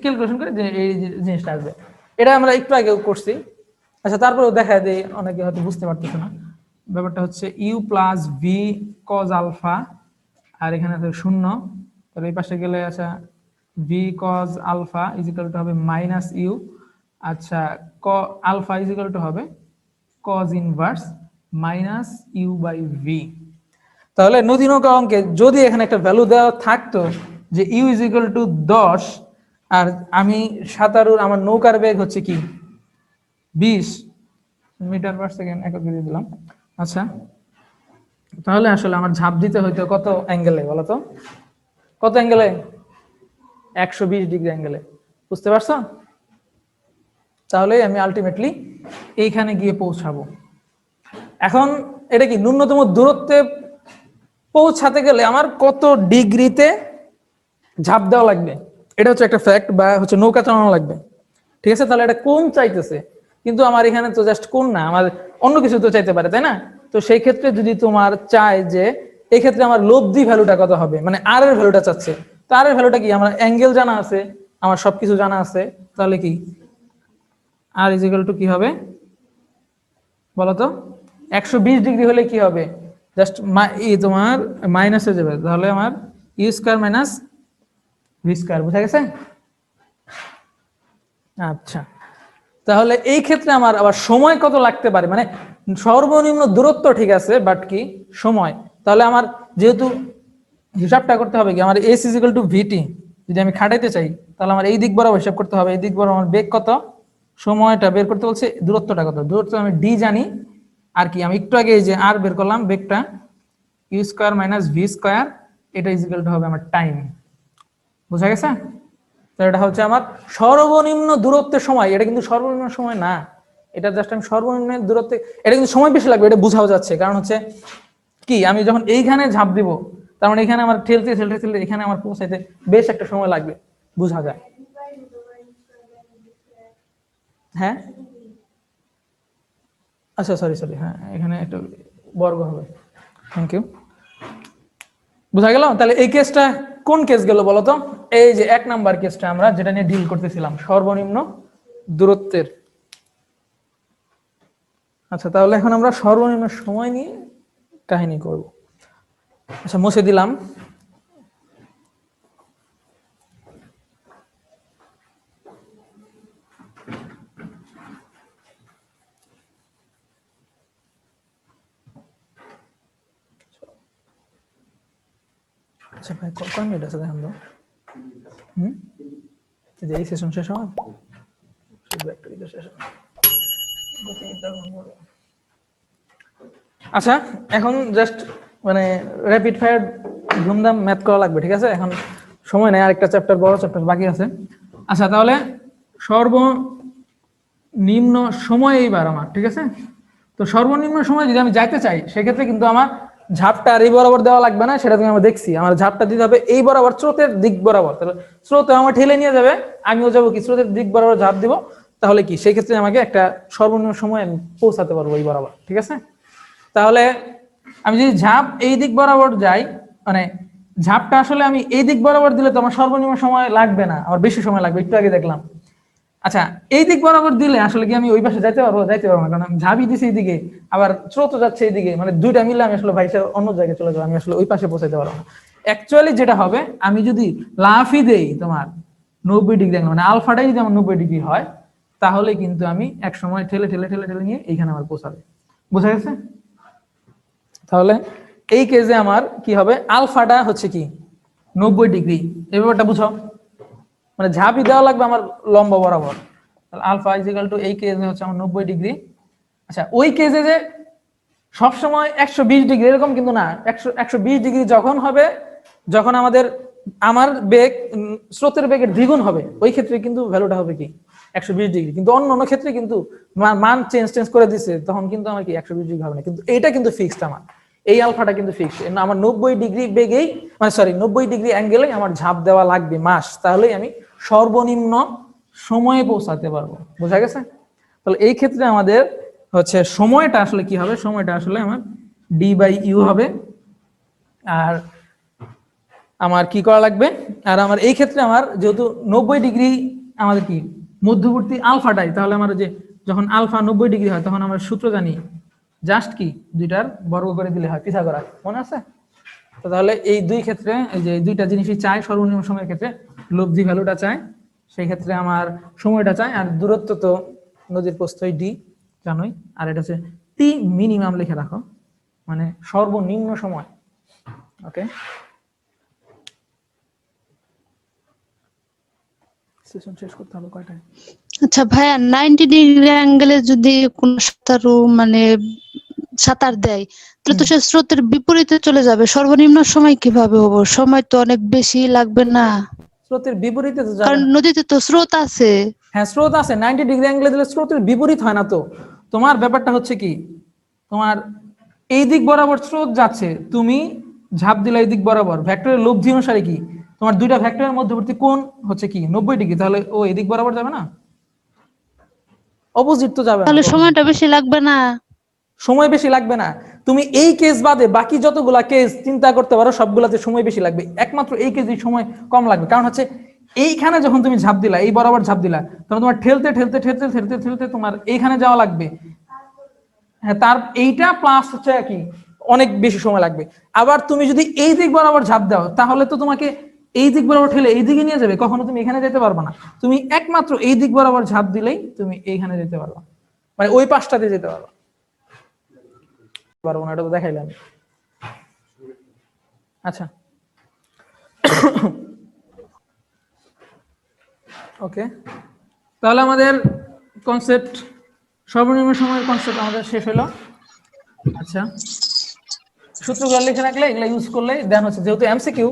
ক্যালকুলেশন করে যে এই জিনিসটা আসবে, এটা আমরা একটু আগেও করছি। আচ্ছা তারপরেও দেখা যায় অনেকে হয়তো বুঝতে পারতেছে না ব্যাপারটা হচ্ছে u plus v cos alpha, আর এখানে আছে 0, তাহলে এই পাশে গেলে আচ্ছা v cos alpha is equal to হবে মাইনাস ইউ, আচ্ছা আলফা ইজ ইকুয়াল টু হবে cos ইনভার্স মাইনাস u/v। তাহলে নদী নৌকা অঙ্কে যদি এখানে একটা ভ্যালু দেওয়া থাকতো যে u ইজ ইকুয়াল টু 10, আর আমি সাঁতারুর, আমার নৌকার বেগ হচ্ছে কি 20 মিটার পার সেকেন্ড একক দিয়ে দিলাম। আচ্ছা তাহলে আসলে আমার ঝাঁপ দিতে হইতো কত অ্যাঙ্গেলে বলো তো? কত অ্যাঙ্গেলে? 120 ডিগ্রি অ্যাঙ্গেলে। বুঝতে পারছো? তাহলে আমি আলটিমেটলি এইখানে গিয়ে পৌঁছাবো। এখন এটা কি ন্যূনতম দূরত্বে পৌঁছাতে গেলে আমার কত ডিগ্রিতে ঝাঁপ দেওয়া লাগবে, এটা হচ্ছে একটা ফ্যাক্ট, বা হচ্ছে নৌকা চালানো লাগবে। ঠিক আছে? তাহলে এটা কোন চাইতেছে, কিন্তু আমার এখানে তো জাস্ট কোন না, আমার অন্য কিছু তো চাইতে পারে, তাই না? তো সেই ক্ষেত্রে যদি তোমার চায় যে এই ক্ষেত্রে আমার লব্ধি ভ্যালুটা কত হবে, মানে আর এর ভ্যালুটা চাচ্ছে, তো আর এর ভ্যালুটা কি, আমার অ্যাঙ্গেল জানা আছে, আমার সবকিছু জানা আছে, তাহলে কি আর ইজ ইকুয়াল টু কি হবে বলতো? 120 ডিগ্রি হলে কি হবে, জাস্ট তোমার মাইনাস হয়ে যাবে, তাহলে আমার u square minus v square. বুঝা গেছে? আচ্ছা তাহলে এই ক্ষেত্রে আমার আবার সময় কত লাগতে পারে, মানে সর্বনিম্ন দূরত্ব ঠিক আছে, বাট কি সময়। তাহলে আমার যেহেতু হিসাবটা করতে হবে কি, আমার এস ইজ ইকুয়াল টু ভিটি যদি আমি খাটাইতে চাই, তাহলে আমার এই দিক বরাবর হিসাব করতে হবে, এই দিক বরাবর আমার বেগ কত, সময়টা বের করতে বলছে, দূরত্বটা কত, দূরত্ব আমি ডি জানি, আর কি আমি একটু আগে এই যে আর বের করলাম বেগটা, u square minus v square, এটা ইজ ইকুয়াল টু হবে আমার টাইম। বুঝা গেছে? তো এটা হচ্ছে আমার সর্বনিম্ন দূরত্বের সময়, এটা কিন্তু সর্বনিম্ন সময় না, এটা জাস্ট আমি সর্বনিম্ন দূরত্বে, এটা কিন্তু সময় বেশি লাগবে, এটা বোঝাও যাচ্ছে, কারণ হচ্ছে কি আমি যখন এইখানে ঝাঁপ দিব, তার মানে এখানে আমার ঠেলতে ঠেলতে ঠেলতে এখানে আমার পৌঁছাইতে বেশ একটা সময় লাগবে, বোঝা যায়। হ্যাঁ আচ্ছা সরি সরি, হ্যাঁ এখানে একটু বর্গ হবে, থ্যাংক ইউ। বুঝা গেল? তাহলে এই কেসটা কোন কেস গেল বলতো? এই যে 1 নাম্বার কেসটা আমরা যেটা নিয়ে ডিল করতেছিলাম, সর্বনিম্ন দূরত্বের। আচ্ছা তাহলে এখন আমরা সর্বনিম্ন সময় নিয়ে কাহিনী করব। আচ্ছা মুছে দিলাম। আচ্ছা ভাই কয় মিনিট আছে দেখেন তো। যে এই সেশন শেষ হওয়ার আচ্ছা, এখন জাস্ট মানে র্যাপিড ফায়ার ধুমধাম ম্যাথ করা লাগবে, ঠিক আছে? এখন সময় নেই, আরেকটা চ্যাপ্টার বড় চ্যাপ্টার বাকি আছে। আচ্ছা তাহলে সর্বনিম্ন সময় এইবার আমার, ঠিক আছে? তো সর্বনিম্ন সময় যদি আমি যাইতে চাই সেক্ষেত্রে কিন্তু আমার ঝাপটা আর এই বরাবর দেওয়া লাগবে না, সেটা তুমি আমরা দেখছি। আমার ঝাপটা দিতে হবে এই বরাবর, স্রোতের দিক বরাবর। তাহলে স্রোতে আমার ঠেলে নিয়ে যাবে, আমিও যাবো কি স্রোতের দিক বরাবর ঝাঁপ দিব, তাহলে কি সেই ক্ষেত্রে আমাকে একটা সর্বনিম্ন সময় আমি পৌঁছাতে পারবো এই বরাবর, ঠিক আছে? তাহলে আমি যদি ঝাঁপ এই দিক বরাবর যাই, মানে ঝাঁপটা আসলে আমি এই দিক বরাবর দিলে তো আমার সর্বনিম্ন সময় লাগবে না, আমার বেশি সময় লাগবে, একটু আগে দেখলাম। আচ্ছা এই দিক বরাবর দিলে আসলে কি আমি ওই পাশে যাইতে পারবো? যাইতে পারবো না, কারণ আমি ঝাঁপই দিছি এইদিকে, আবার স্রোত যাচ্ছে এইদিকে, মানে দুইটা মিলে আমি আসলে ভাইসা অন্য জায়গায় চলে যাবো, আমি আসলে ওই পাশে পৌঁছাইতে পারবো না। অ্যাকচুয়ালি যেটা হবে, আমি যদি লাফই দেই তোমার 90 ডিগ্রি, মানে আলফাটাই যদি আমার 90 ডিগ্রি হয়, তাহলে কিন্তু আমি এক সময় ঠেলে ঠেলে ঠেলে ঠেলে নিয়ে এইখানে আমার পৌঁছাবে। বোঝা গেছে? তাহলে এই কেসে আমার কি হবে, আলফাটা হচ্ছে কি 90 ডিগ্রি, এই ব্যাপারটা বুঝো। মানে ঝাঁপই দেওয়া লাগবে আমার লম্বা বরাবর, তাহলে আলফা ইজিক্যাল টু এই কেসে হচ্ছে আমার 90 ডিগ্রি। আচ্ছা ওই কেসে যে সবসময় 120 ডিগ্রি এরকম কিন্তু না, 120 ডিগ্রি যখন হবে, যখন আমার বেগ স্রোতের বেগের দ্বিগুণ হবে, ওই ক্ষেত্রে কিন্তু ভ্যালুটা হবে কি 120 ডিগ্রি। কিন্তু অন্য অন্য ক্ষেত্রে কিন্তু মান চেঞ্জ করে দিচ্ছে, তখন কিন্তু আমার কি 120 ডিগ্রি হবে না। কিন্তু এইটা কিন্তু ফিক্সড, আমার এই আলফাটা কিন্তু ফিক্সড। আমার 90 ডিগ্রি বেগেই, মানে সরি 90 ডিগ্রি অ্যাঙ্গেলে আমার ঝাঁপ দেওয়া লাগবে মাস, তাহলেই আমি সর্বনিম্ন সময়ে পৌঁছাতে পারবো। বোঝা গেছে? তাহলে এই ক্ষেত্রে আমাদের হচ্ছে সময়টা আসলে কি হবে, সময়টা আসলে আমার d/u হবে। আর আমার কি করা লাগবে, আর আমার এই ক্ষেত্রে আমার যেহেতু 90 ডিগ্রি আমাদের কি মধ্যবর্তী আলফাটাই, তাহলে আমার যে যখন আলফা 90 ডিগ্রি হয় তখন আমরা সূত্র জানি, জাস্ট কি দুইটার বর্গ করে দিলে হয়, পিথাগোরাস মনে আছে? তো তাহলে এই দুই ক্ষেত্রে এই যে দুইটা জিনিসই চাই, সর্বনিম্ন সময়ের ক্ষেত্রে লব্ধি ভ্যালুটা চাই, সেই ক্ষেত্রে আমার সময়টা চাই, আর দূরত্ব তো নদীর প্রস্থই ডি জানোই, আর এটা হচ্ছে টি মিনিমাম লিখে রাখো, মানে সর্বনিম্ন সময়। ওকে, সেশন শেষ করতে হবে কয়টায়? আচ্ছা ভাইয়া 90 ডিগ্রি অ্যাঙ্গেলে যদি কোন সাঁতারু মানে সাঁতার দেয়, তাহলে তো সে স্রোতের বিপরীতে চলে যাবে, সর্বনিম্ন সময় কিভাবে হবো? সময় তো অনেক বেশি লাগবে না, স্রোতের বিপরীতে তো যাবে কারণ না। নদীতে তো স্রোত আছে। হ্যাঁ স্রোত আছে, 90 ডিগ্রি অ্যাঙ্গেলে দিলে স্রোতের বিপরীত হয় না তো। তোমার ব্যাপারটা হচ্ছে কি, তোমার এই দিক বরাবর স্রোত যাচ্ছে, তুমি ঝাঁপ দিলে এই দিক বরাবর, ভেক্টরের লব্ধি অনুসারে কি তোমার দুইটা ভেক্টরের মধ্যবর্তী কোণ হচ্ছে কি 90 ডিগ্রি, তাহলে ও এই দিক বরাবর যাবে না, অপোজিট তো যাবে না। তাহলে সময়টা বেশি লাগবে না? সময় বেশি লাগবে না। তুমি এই কেস বাদে বাকি যতগুলা কেস চিন্তা করতে পারো সবগুলাতে সময় বেশি লাগবে, একমাত্র এই কেসেই সময় কম লাগবে। কারণ হচ্ছে এইখানে যখন তুমি ঝাঁপ দিলা, এই বরাবর ঝাঁপ দিলা, তখন তোমার ঠেলতে ঠেলতে ঠেলতে ঠেলতে ঠেলতে তোমার এইখানে যাওয়া লাগবে। হ্যাঁ তার এইটা প্লাস হচ্ছে কি অনেক বেশি সময় লাগবে। আবার তুমি যদি এই দিক বরাবর ঝাঁপ দাও, তাহলে তো তোমাকে এই দিক বরাবর ঠেলে এই দিকে নিয়ে যাবে, কখনো তুমি এখানে যেতে পারবে না। তুমি একমাত্র এই দিক বরাবর ঝাঁপ দিলেই তুমি এইখানে যেতে পারবা, মানে ওই পাশটাতে যেতে পারবা। পারবো না, এটা তো দেখাইলাম। আচ্ছা ওকে, তাহলে আমাদের কনসেপ্ট সর্বনিম্ন সময়ের কনসেপ্ট আমাদের শেষ হলো। আচ্ছা সূত্রগুলো লিখে রাখলে, এগুলো ইউজ করলে দেন হচ্ছে, যেহেতু এমসিকিউ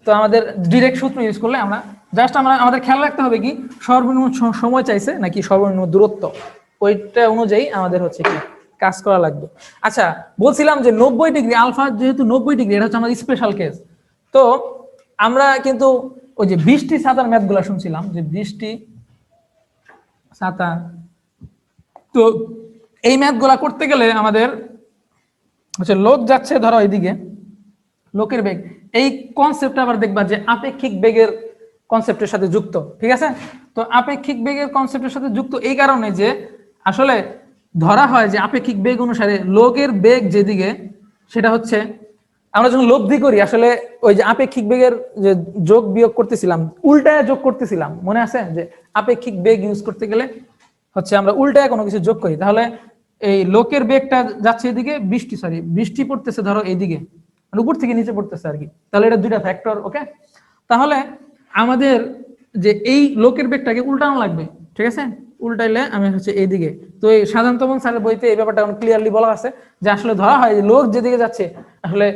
তো আমাদের ডিরেক্ট সূত্র ইউজ করলে আমরা জাস্ট আমাদের খেয়াল রাখতে হবে কি সর্বনিম্ন সময় চাইছে নাকি সর্বনিম্ন দূরত্ব, ওইটা অনুযায়ী আমাদের হচ্ছে কি কাজ করা লাগবে। আচ্ছা বলছিলাম যে 90 ডিগ্রি আলফা, যেহেতু 90 ডিগ্রি এটা হচ্ছে আমাদের স্পেশাল কেস। তো আমরা কিন্তু ওই যে বৃষ্টি ছাতার ম্যাথগুলো শুনছিলাম, যে বৃষ্টি ছাতা, তো এই ম্যাথগুলা করতে গেলে আমাদের হচ্ছে লোক যাচ্ছে ধরো এইদিকে, লোকের বেগ, এই কনসেপ্ট আবার দেখবা যে আপেক্ষিক বেগের কনসেপ্টের সাথে যুক্ত, ঠিক আছে? তো আপেক্ষিক বেগের কনসেপ্টের সাথে যুক্ত এই কারণে যে আসলে ধরা হয় যে আপেক্ষিক বেগ অনুসারে লোকের বেগ যেদিকে, সেটা হচ্ছে আমরা যখন লব্ধি করি আসলে ওই যে আপেক্ষিক বেগের যে যোগ বিয়োগ করতেছিলাম, উল্টায় যোগ করতেছিলাম, মনে আছে? যে আপেক্ষিক বেগ ইউজ করতে গেলে হচ্ছে আমরা উল্টায় কোনো কিছু যোগ করি, তাহলে এই লোকের বেগটা যাচ্ছে এদিকে, বৃষ্টি পড়তেছে ধরো এইদিকে, মানে উপর থেকে নিচে পড়তেছে আর কি, তাহলে এটা দুইটা ভেক্টর। ওকে, তাহলে আমাদের যে এই লোকের বেগটাকে উল্টানো লাগবে, ঠিক আছে? উল্টাইলে আমি হচ্ছে এইদিকে, তো এই সাধারণত স্যারের বইতে এই ব্যাপারটা ক্লিয়ারলি বলা আছে যে আসলে ধরা হয় যে লোক যেদিকে যাচ্ছে আসলে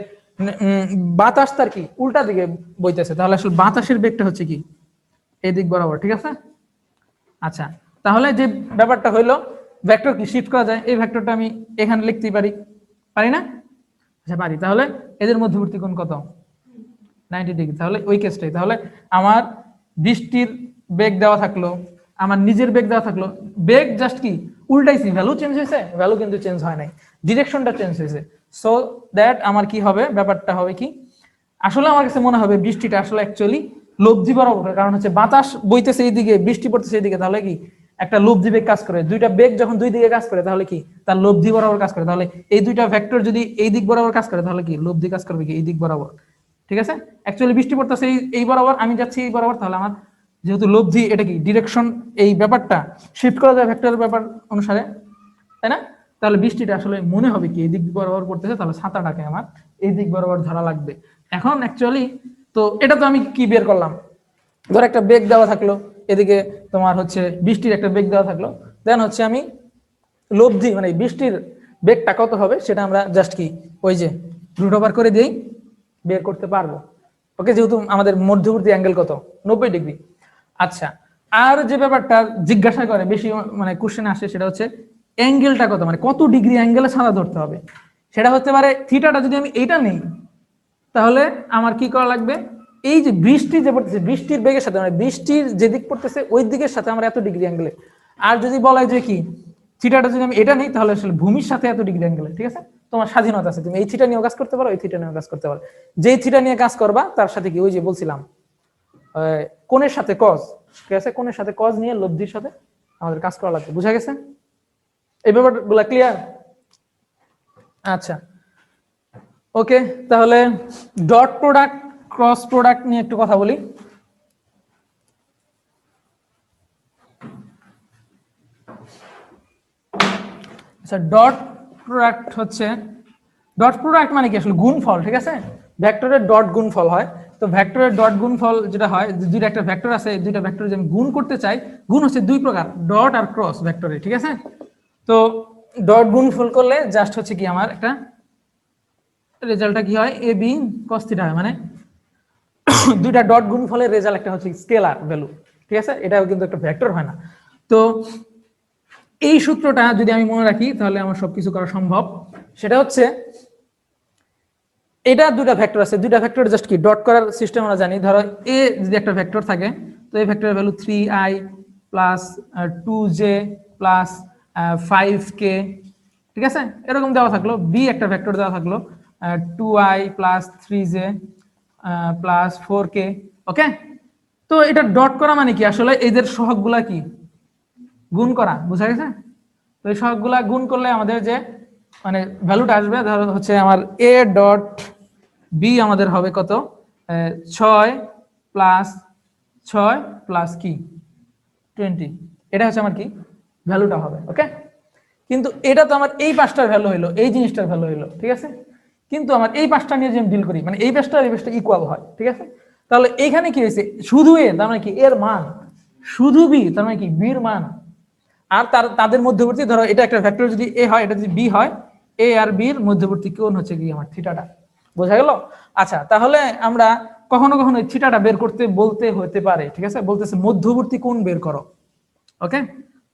বাতাস তার কি উল্টা দিকে বইতেছে, তাহলে আসলে বাতাসের বেগটা হচ্ছে কি এই দিক বরাবর, ঠিক আছে? আচ্ছা, তাহলে যে ব্যাপারটা হইলো ভেক্টর কি শিফট করা যায়, এই ভেক্টরটা আমি এখানে লিখতেই পারি, পারি না? আচ্ছা পারি। তাহলে এদের মধ্যবর্তী কোণ কত? 90 ডিগ্রি। তাহলে ওই কেসটাই, তাহলে আমার বৃষ্টির বেগ দেওয়া থাকলো, আমার নিজের বেগ দেওয়া থাকলো, বেগ জাস্ট কি উল্টাইছি, ভ্যালু চেঞ্জ হয়েছে, ভ্যালু কিন্তু চেঞ্জ হয় নাই, ডিরেকশনটা চেঞ্জ হয়েছে। সো দ্যাট আমার কি হবে, ব্যাপারটা হবে কি, আসলে আমার কাছে মনে হবে বৃষ্টিটা আসলে অ্যাকচুয়ালি লব্ধি বরাবর, কারণ হচ্ছে বাতাস বইতেছে এইদিকে, বৃষ্টি পড়তেছে এইদিকে, তাহলে কি একটা লব্ধি বেগ কাজ করে। দুইটা বেগ যখন দুই দিকে কাজ করে তাহলে কি তার লব্ধি বরাবর কাজ করে। তাহলে এই দুইটা ভেক্টর যদি এই দিক বরাবর কাজ করে তাহলে কি লব্ধি কাজ করবে কি এই দিক বরাবর, ঠিক আছে? অ্যাকচুয়ালি বৃষ্টি পড়তেছে এই বরাবর, আমি যাচ্ছি এই বরাবর, তাহলে আমার যেহেতু লব্ধি, এটা কি ডিরেকশন, এই ব্যাপারটা শিফট করা যায় ভেক্টরের ব্যাপার অনুসারে, তাই না? তাহলে বৃষ্টিটা আসলে মনে হবে কি এই দিক বরাবর পড়তেছে, তাহলে ছাতাটাকে আমার এই দিক বরাবর ধরা লাগবে। এখন অ্যাকচুয়ালি তো এটা তো আমি কি বের করলাম, ধর একটা বেগ দেওয়া থাকলো, এদিকে তোমার হচ্ছে বৃষ্টির একটা বেগ দেওয়া থাকলো, দেন হচ্ছে আমি লব্ধি মানে বৃষ্টির বেগটা কত হবে সেটা আমরা জাস্ট কি ওই যে রুট ওভার করে দিয়েই বের করতে পারবো। ওকে, যেহেতু আমাদের মধ্যবর্তী অ্যাঙ্গেল কত 90 ডিগ্রি। আচ্ছা, আর যে ব্যাপারটা জিজ্ঞাসা করে বেশি মানে কোশ্চেনে আসে সেটা হচ্ছে অ্যাঙ্গেলটা কত, মানে কত ডিগ্রি অ্যাঙ্গেলে ছাড়া ধরতে হবে। সেটা হতে পারে থিটাটা যদি আমি এইটা নেই তাহলে আমার কি করা লাগবে, এই যে বৃষ্টি যে পড়তেছে বৃষ্টির বেগের সাথে মানে বৃষ্টির যে দিক পড়তেছে ওই দিকের সাথে আমরা এত ডিগ্রি অ্যাঙ্গেলে, আর যদি বলা হয় যে কি থিটাটা যদি আমি এটা নেই তাহলে আসলে ভূমির সাথে এত ডিগ্রি অ্যাঙ্গেলে, ঠিক আছে? তোমার স্বাধীনতা আছে, তুমি এই থিটা নিয়েও কাজ করতে পারো, এই থিটা নিয়েও কাজ করতে পারো। যেই থিটা নিয়ে কাজ করবা তার সাথে কি ওই যে বলছিলাম কোণের সাথে কজ, ঠিক আছে? কোণের সাথে কজ নিয়ে লব্ধির সাথে আমাদের কাজ করা লাগবে। বুঝা গেছে এই ব্যাপারগুলো? ক্লিয়ার? আচ্ছা ওকে, তাহলে ডট প্রোডাক্ট ক্রস প্রোডাক্ট নিয়ে একটু কথা বলি। আচ্ছা, ডট প্রোডাক্ট হচ্ছে, ডট প্রোডাক্ট মানে কি আসলে গুণফল, ঠিক আছে? ভেক্টরের ডট গুণফল হয়। তো ভেক্টরের ডট গুণফল যেটা হয়, দুইটা একটা ভেক্টর আছে, দুইটা ভেক্টর যদি আমি গুণ করতে চাই, গুণ হচ্ছে দুই প্রকার, ডট আর ক্রস ভেক্টরে, ঠিক আছে? তো ডট গুণফল করলে জাস্ট হচ্ছে কি আমার একটা রেজাল্টটা কি হয়, এ বি কস থিটা হয়, মানে দুইটা ডট গুণফলের রেজাল্ট একটা হচ্ছে স্কেলার ভ্যালু, ঠিক আছে? এটাও কিন্তু একটা ভেক্টর হয় না। তো এই সূত্রটা যদি আমি মনে রাখি তাহলে আমার সবকিছু করা সম্ভব। সেটা হচ্ছে এটা দুইটা ভেক্টর আছে, দুইটা ভেক্টর জাস্ট কি ডট করার সিস্টেম আমরা জানি। ধরো এ যদি একটা ভেক্টর থাকে, তো এই ভেক্টরের value 3i plus 2j plus 5k, ঠিক আছে? এরকম দেওয়া থাকলো। বি একটা ভেক্টর দেওয়া থাকলো 2i plus 3j plus 4k। ওকে, তো এটা ডট করা মানে কি আসলে এদের সহগগুলা কি গুণ করা, বুঝা গেছে? তো এই সহগগুলা গুণ করলে আমাদের যে মানে ভ্যালুটা আসবে, ধরো হচ্ছে আমার এ ডট বি আমাদের হবে কত, 6 প্লাস 6 প্লাস কি 20, এটা হচ্ছে আমার কি ভ্যালুটা হবে। ওকে, কিন্তু এটা তো আমার এই পাঁচটার ভ্যালু হইলো, এই জিনিসটার ভ্যালু হইলো, ঠিক আছে? কিন্তু আমার এই পাঁচটা নিয়ে যে আমি ডিল করি, মানে এই পাঁচটা এই পাঁচটা ইকুয়াল হয়, ঠিক আছে? তাহলে এইখানে কি হয়েছে, শুধু এ তার মানে কি এর মান, শুধু বি তার মানে কি বির মান, আর তাদের মধ্যবর্তী ধরো এটা একটা ভেক্টর যদি এ হয়, এটা যদি বি হয়, এ আর বি এর মধ্যবর্তী কোণ হচ্ছে কি আমার থিটাটা। বোঝা গেল? আচ্ছা, তাহলে আমরা কখনো কখনো এই থিটাটা বের করতে বলতে হতে পারে, ঠিক আছে? বলতেছে মধ্যবর্তী কোণ বের করো। ওকে,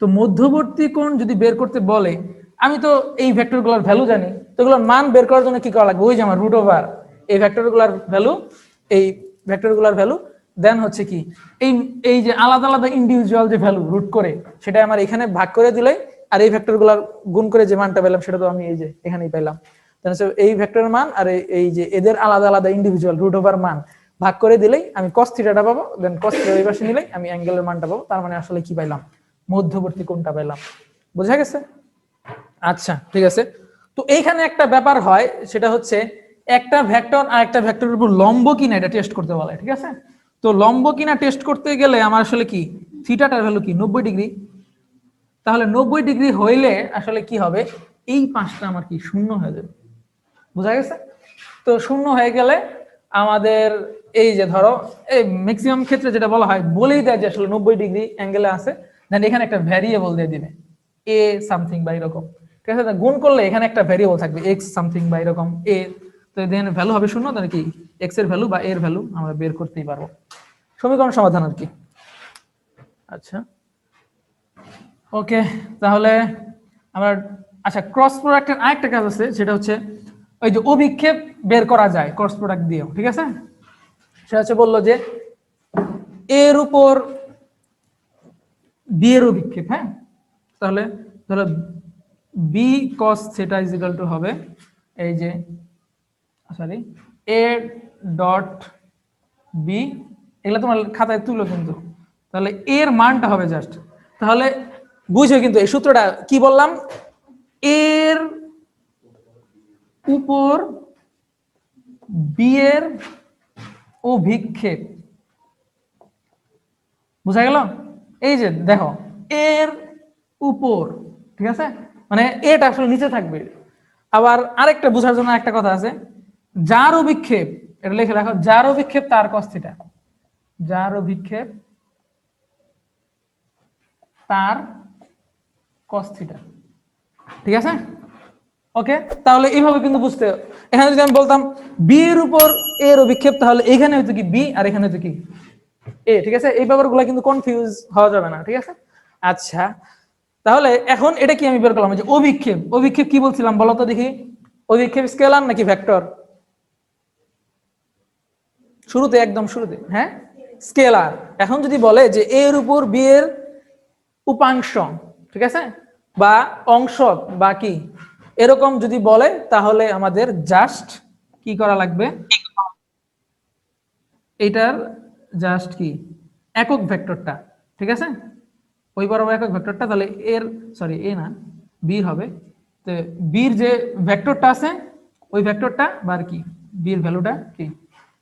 তো মধ্যবর্তী কোণ যদি বের করতে বলে, আমি তো এই ভেক্টরগুলোর ভ্যালু জানি, তো এগুলোর মান বের করার জন্য কি করা লাগবে, ওই যে আমার রুট ওভার এই ভেক্টরগুলোর ভ্যালু, এই ভেক্টরগুলোর ভ্যালু, দেন হচ্ছে কি এই এই যে আলাদা আলাদা ইন্ডিভিজুয়াল যে ভ্যালু রুট করে সেটা আমার এখানে ভাগ করে দিলেই, আর এই ভেক্টরগুলোর গুণ করে যে মানটা পেলাম সেটা তো আমি এই যে এখানেই পেলাম। এই ভেক্টরের মান আর এই যে এদের আলাদা আলাদা ইন্ডিভিজুয়াল রুট ওভার মান ভাগ করে দিলেই আমি cos থিটাটা পাবো, দেন cos থিটা এই পাশে নিলেই আমি অ্যাঙ্গেলের মানটা পাবো। তার মানে আসলে কি পাইলাম, মধ্যবর্তী কোণটা পেলাম। বোঝা গেছে? আচ্ছা ঠিক আছে। তো এইখানে একটা ব্যাপার হয়, সেটা হচ্ছে একটা ভেক্টর আর একটা ভেক্টরের উপর লম্ব কিনা এটা টেস্ট করতে বলে, ঠিক আছে? তো লম্ব কিনা টেস্ট করতে গেলে আমার আসলে কি থিটাটার ভ্যালু কি 90 ডিগ্রি। তাহলে 90 ডিগ্রি হইলে আসলে কি হবে, এই পাঁচটা আমার কি শূন্য হয়ে যাবে। বোঝা গেছে? তো শূন্য হয়ে গেলে আমাদের এই যে ধরো এই ম্যাক্সিমাম ক্ষেত্রে যেটা বলা হয় বলেই দেয় যে আসলে 90 ডিগ্রি অ্যাঙ্গেলে আছে, দেন এখানে একটা ভ্যারিয়েবল দিয়ে দিবে এ সামথিং বা এরকম, ঠিক আছে? গুণ করলে এখানে একটা ভ্যারিয়েবল থাকবে এক্স সামথিং বা এরকম এ, তো দেন ভ্যালু হবে শূন্য, তাহলে কি এক্স এর ভ্যালু বা এর ভ্যালু আমরা বের করতেই পারবো। সমীকরণ সমাধান আর কি। আচ্ছা ওকে, তাহলে আমরা আচ্ছা ক্রস প্রোডাক্টের আরেকটা কাজ আছে, সেটা হচ্ছে ওই যে অভিক্ষেপ বের করা যায় ক্রস প্রোডাক্ট দিয়েও, ঠিক আছে? সেটা হচ্ছে বললো যে এর উপর বি এর অভিক্ষেপ, হ্যাঁ, তাহলে ধরো b cos theta is equal to হবে এই যে সরি এ ডট বি, এগুলো তোমার খাতায় তুলো কিন্তু, তাহলে এর মানটা হবে জাস্ট, তাহলে বুঝো কিন্তু এই সূত্রটা কি বললাম, এর উপর বি এর অভিক্ষেপ, বুঝা গেল? এই যে দেখো এর উপর, ঠিক আছে, মানে এটা আসলে নিচে থাকবে। আবার আরেকটা বোঝার জন্য একটা কথা আছে, যার অভিক্ষেপ, এটা লিখে রাখো, যার অভিক্ষেপ তার cos থিটা, যার অভিক্ষেপ তার cos থিটা, ঠিক আছে? ওকে, তাহলে এইভাবে কিন্তু বুঝতে, এখানে যদি আমি বলতাম বি এর উপর এর অভিক্ষেপ, তাহলে এখানে হয়তো কি বি আর এখানে হয়তো কি এ, ঠিক আছে? এই ব্যাপারগুলো কিন্তু কনফিউজ হওয়া যাবে না, ঠিক আছে? আচ্ছা, তাহলে এখন এটা কি আমি বের করলাম যে অভিক্ষেপ, অভিক্ষেপ কি বলছিলাম বলো তো দেখি, অভিক্ষেপ স্কেলার নাকি ভেক্টর? শুরুতে, একদম শুরুতে, হ্যাঁ স্কেলার। এখন যদি বলে যে এর উপর বি এর উপাংশ, ঠিক আছে, বা অংশ বা কি এরকম যদি বলে, তাহলে আমাদের জাস্ট কি করা লাগবে, এটার জাস্ট কি একক ভেক্টরটা, ঠিক আছে, ওই বরাবর একক ভেক্টরটা, তাহলে এর সরি এ না বি হবে, তো বির যে ভেক্টরটা আছে ওই ভেক্টরটা বা কি বির ভ্যালুটা কি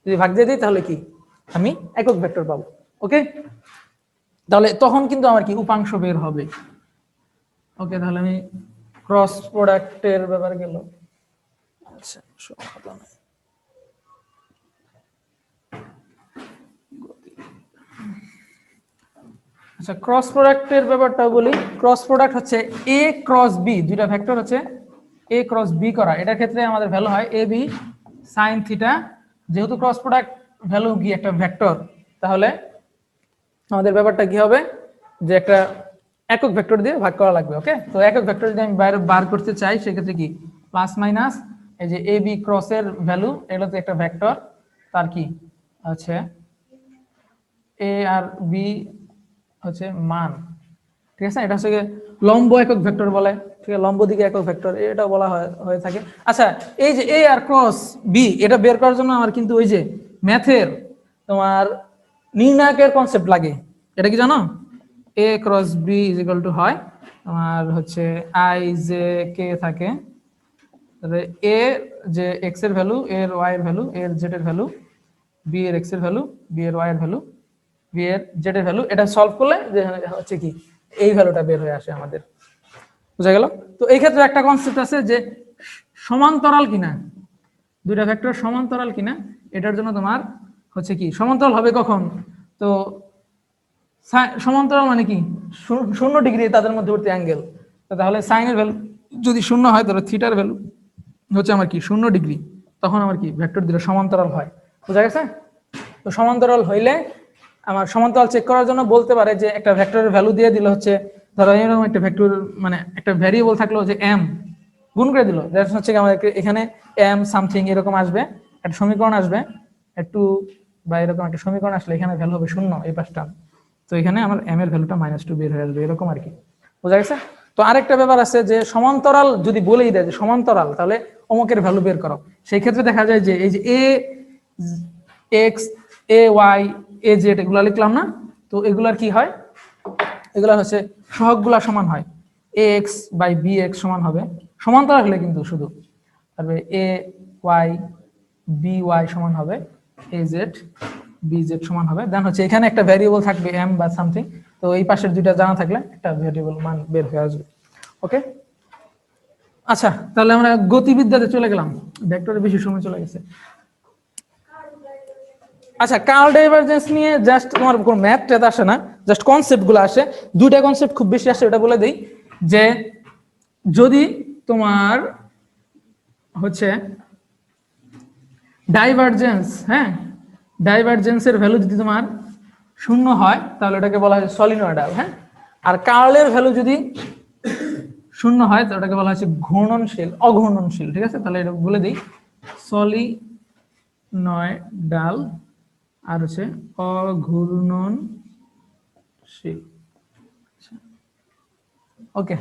যদি ভাগ দিয়ে দিই, তাহলে কি আমি একক ভেক্টর পাবো। ওকে, তাহলে তখন কিন্তু আমার কি উপাংশ বের হবে। ওকে, তাহলে আমি ক্রস প্রোডাক্টের ব্যাপারে গেল। আচ্ছা সমাধান, আচ্ছা ক্রস প্রোডাক্টের ব্যাপারটা বলি। ক্রস প্রোডাক্ট হচ্ছে এ ক্রস বি, দুইটা ভেক্টর হচ্ছে এ ক্রস বি করা, এটার ক্ষেত্রে আমাদের ভ্যালু হয় এ বি সাইন থিটা। যেহেতু ক্রস প্রোডাক্ট ভ্যালু কি একটা ভেক্টর, তাহলে আমাদের ব্যাপারটা কি হবে যে একটা একক ভেক্টর দিয়ে ভাগ করা লাগবে। ওকে, তো একক ভেক্টর যদি আমি বাইরে বার করতে চাই, সেক্ষেত্রে কি প্লাস মাইনাস এই যে এ বি ক্রসের ভ্যালু, এগুলো তো একটা ভেক্টর, তার কি আছে এ আর বি হচ্ছে মান, ঠিক আছে? এটা হচ্ছে লম্ব একক ভেক্টর বলে, ঠিক আছে, লম্ব দিকে একক ভেক্টর এটা বলা হয়ে থাকে। আচ্ছা, এই যে এ আর ক্রস বি এটা বের করার জন্য আমার কিন্তু ওই যে ম্যাথের তোমার নির্ণায়কের কনসেপ্ট লাগে, এটা কি জানো? A cross b is equal to হয় তোমার হচ্ছে আই জে কে থাকে, তাহলে এ যে এক্স এর ভ্যালু, এর ওয়াই এর ভ্যালু, এর জেড এর ভ্যালু, বি এর এক্স এর ভ্যালু, বি এর ওয়াই এর ভ্যালু, বি এর জেড এর ভ্যালু, এটা সলভ করলে যে হচ্ছে কি এই ভ্যালুটা বের হয়ে আসে আমাদের, বুঝা গেল? তো এই ক্ষেত্রে একটা কনসেপ্ট আছে যে সমান্তরাল কিনা, দুইটা ভেক্টর সমান্তরাল কিনা, এটার জন্য তোমার হচ্ছে কি সমান্তরাল হবে কখন, তো সমান্তরাল মানে কি 0 ডিগ্রি তাদের মধ্যবর্তী অ্যাঙ্গেল, তাহলে সাইনের ভ্যালু যদি 0 হয়, তাহলে থিটার ভ্যালু হচ্ছে আমার কি 0 ডিগ্রি, তখন আমার কি ভেক্টর দুটো সমান্তরাল হয়, বুঝা গেছে? তো সমান্তরাল হইলে আমার সমান্তরাল চেক করার জন্য বলতে পারে যে একটা ভেক্টরের ভ্যালু দিয়ে দিল হচ্ছে, ধরো এরকম একটা ভেক্টর মানে একটা ভ্যারিয়েবল থাকলো যে এম, গুণ করে দিল, দ্যাটস হচ্ছে আমাদের এখানে এম সামথিং এরকম আসবে, একটা সমীকরণ আসবে একটু বা এরকম একটা সমীকরণ আসলে এখানে ভ্যালু হবে 0 এই পাশটা, তো এখানে আমার এম এর ভ্যালুটা -2 বের হয়ে আসবে, এরকম আর কি, বুঝা গেছে? তো আরেকটা ব্যাপার আছে যে সমান্তরাল যদি বলেই দেয় যে সমান্তরাল, তাহলে অমুকের ভ্যালু বের করো, সেই ক্ষেত্রে দেখা যায় যে এই যে a x a y a z এগুলো লিখলাম না, তো এগুলার কি হয়, এগুলা হচ্ছে সহগগুলা সমান হয়, এ এক্স বাই বি এক্স সমান হবে, সমান্তরাল হলে কিন্তু শুধু, তারপরে এ ওয়াই বি ওয়াই সমান হবে এ জেড বি জেড সমান হবে, দেন হচ্ছে এখানে একটা ভ্যারিয়েবল থাকবে এম বা সামথিং, তো এই পাশের দুইটা জানা থাকলে একটা ভ্যারিয়েবল মান বের হয়ে আসবে। ওকে, আচ্ছা, তাহলে আমরা গতিবিদ্যাতে চলে গেলাম, ভেক্টরে বেশি সময় চলে গেছে। আচ্ছা, কার্ল ডাইভারজেন্স নিয়ে জাস্ট তোমার কোনো ম্যাথ ট্যাথ আসে না, জাস্ট কনসেপ্ট গুলো আসে। দুইটা কনসেপ্ট খুব বেশি আসে, ওটা বলে দেই যে যদি তোমার হচ্ছে ডাইভারজেন্স, হ্যাঁ, ডাইভারজেন্সের ভ্যালু যদি তোমার 0 হয় তাহলে এটাকে বলা হয় সলিনয়েডাল, হ্যাঁ। আর কার্লের ভ্যালু যদি 0 হয় তাহলে ওটাকে বলা হচ্ছে ঘূর্ণনশীল, অঘূর্ণনশীল, ঠিক আছে। তাহলে এটা বলে দিই, সলিনয়েডাল আর হচ্ছে অঘূর্ণনশীল। ওকে,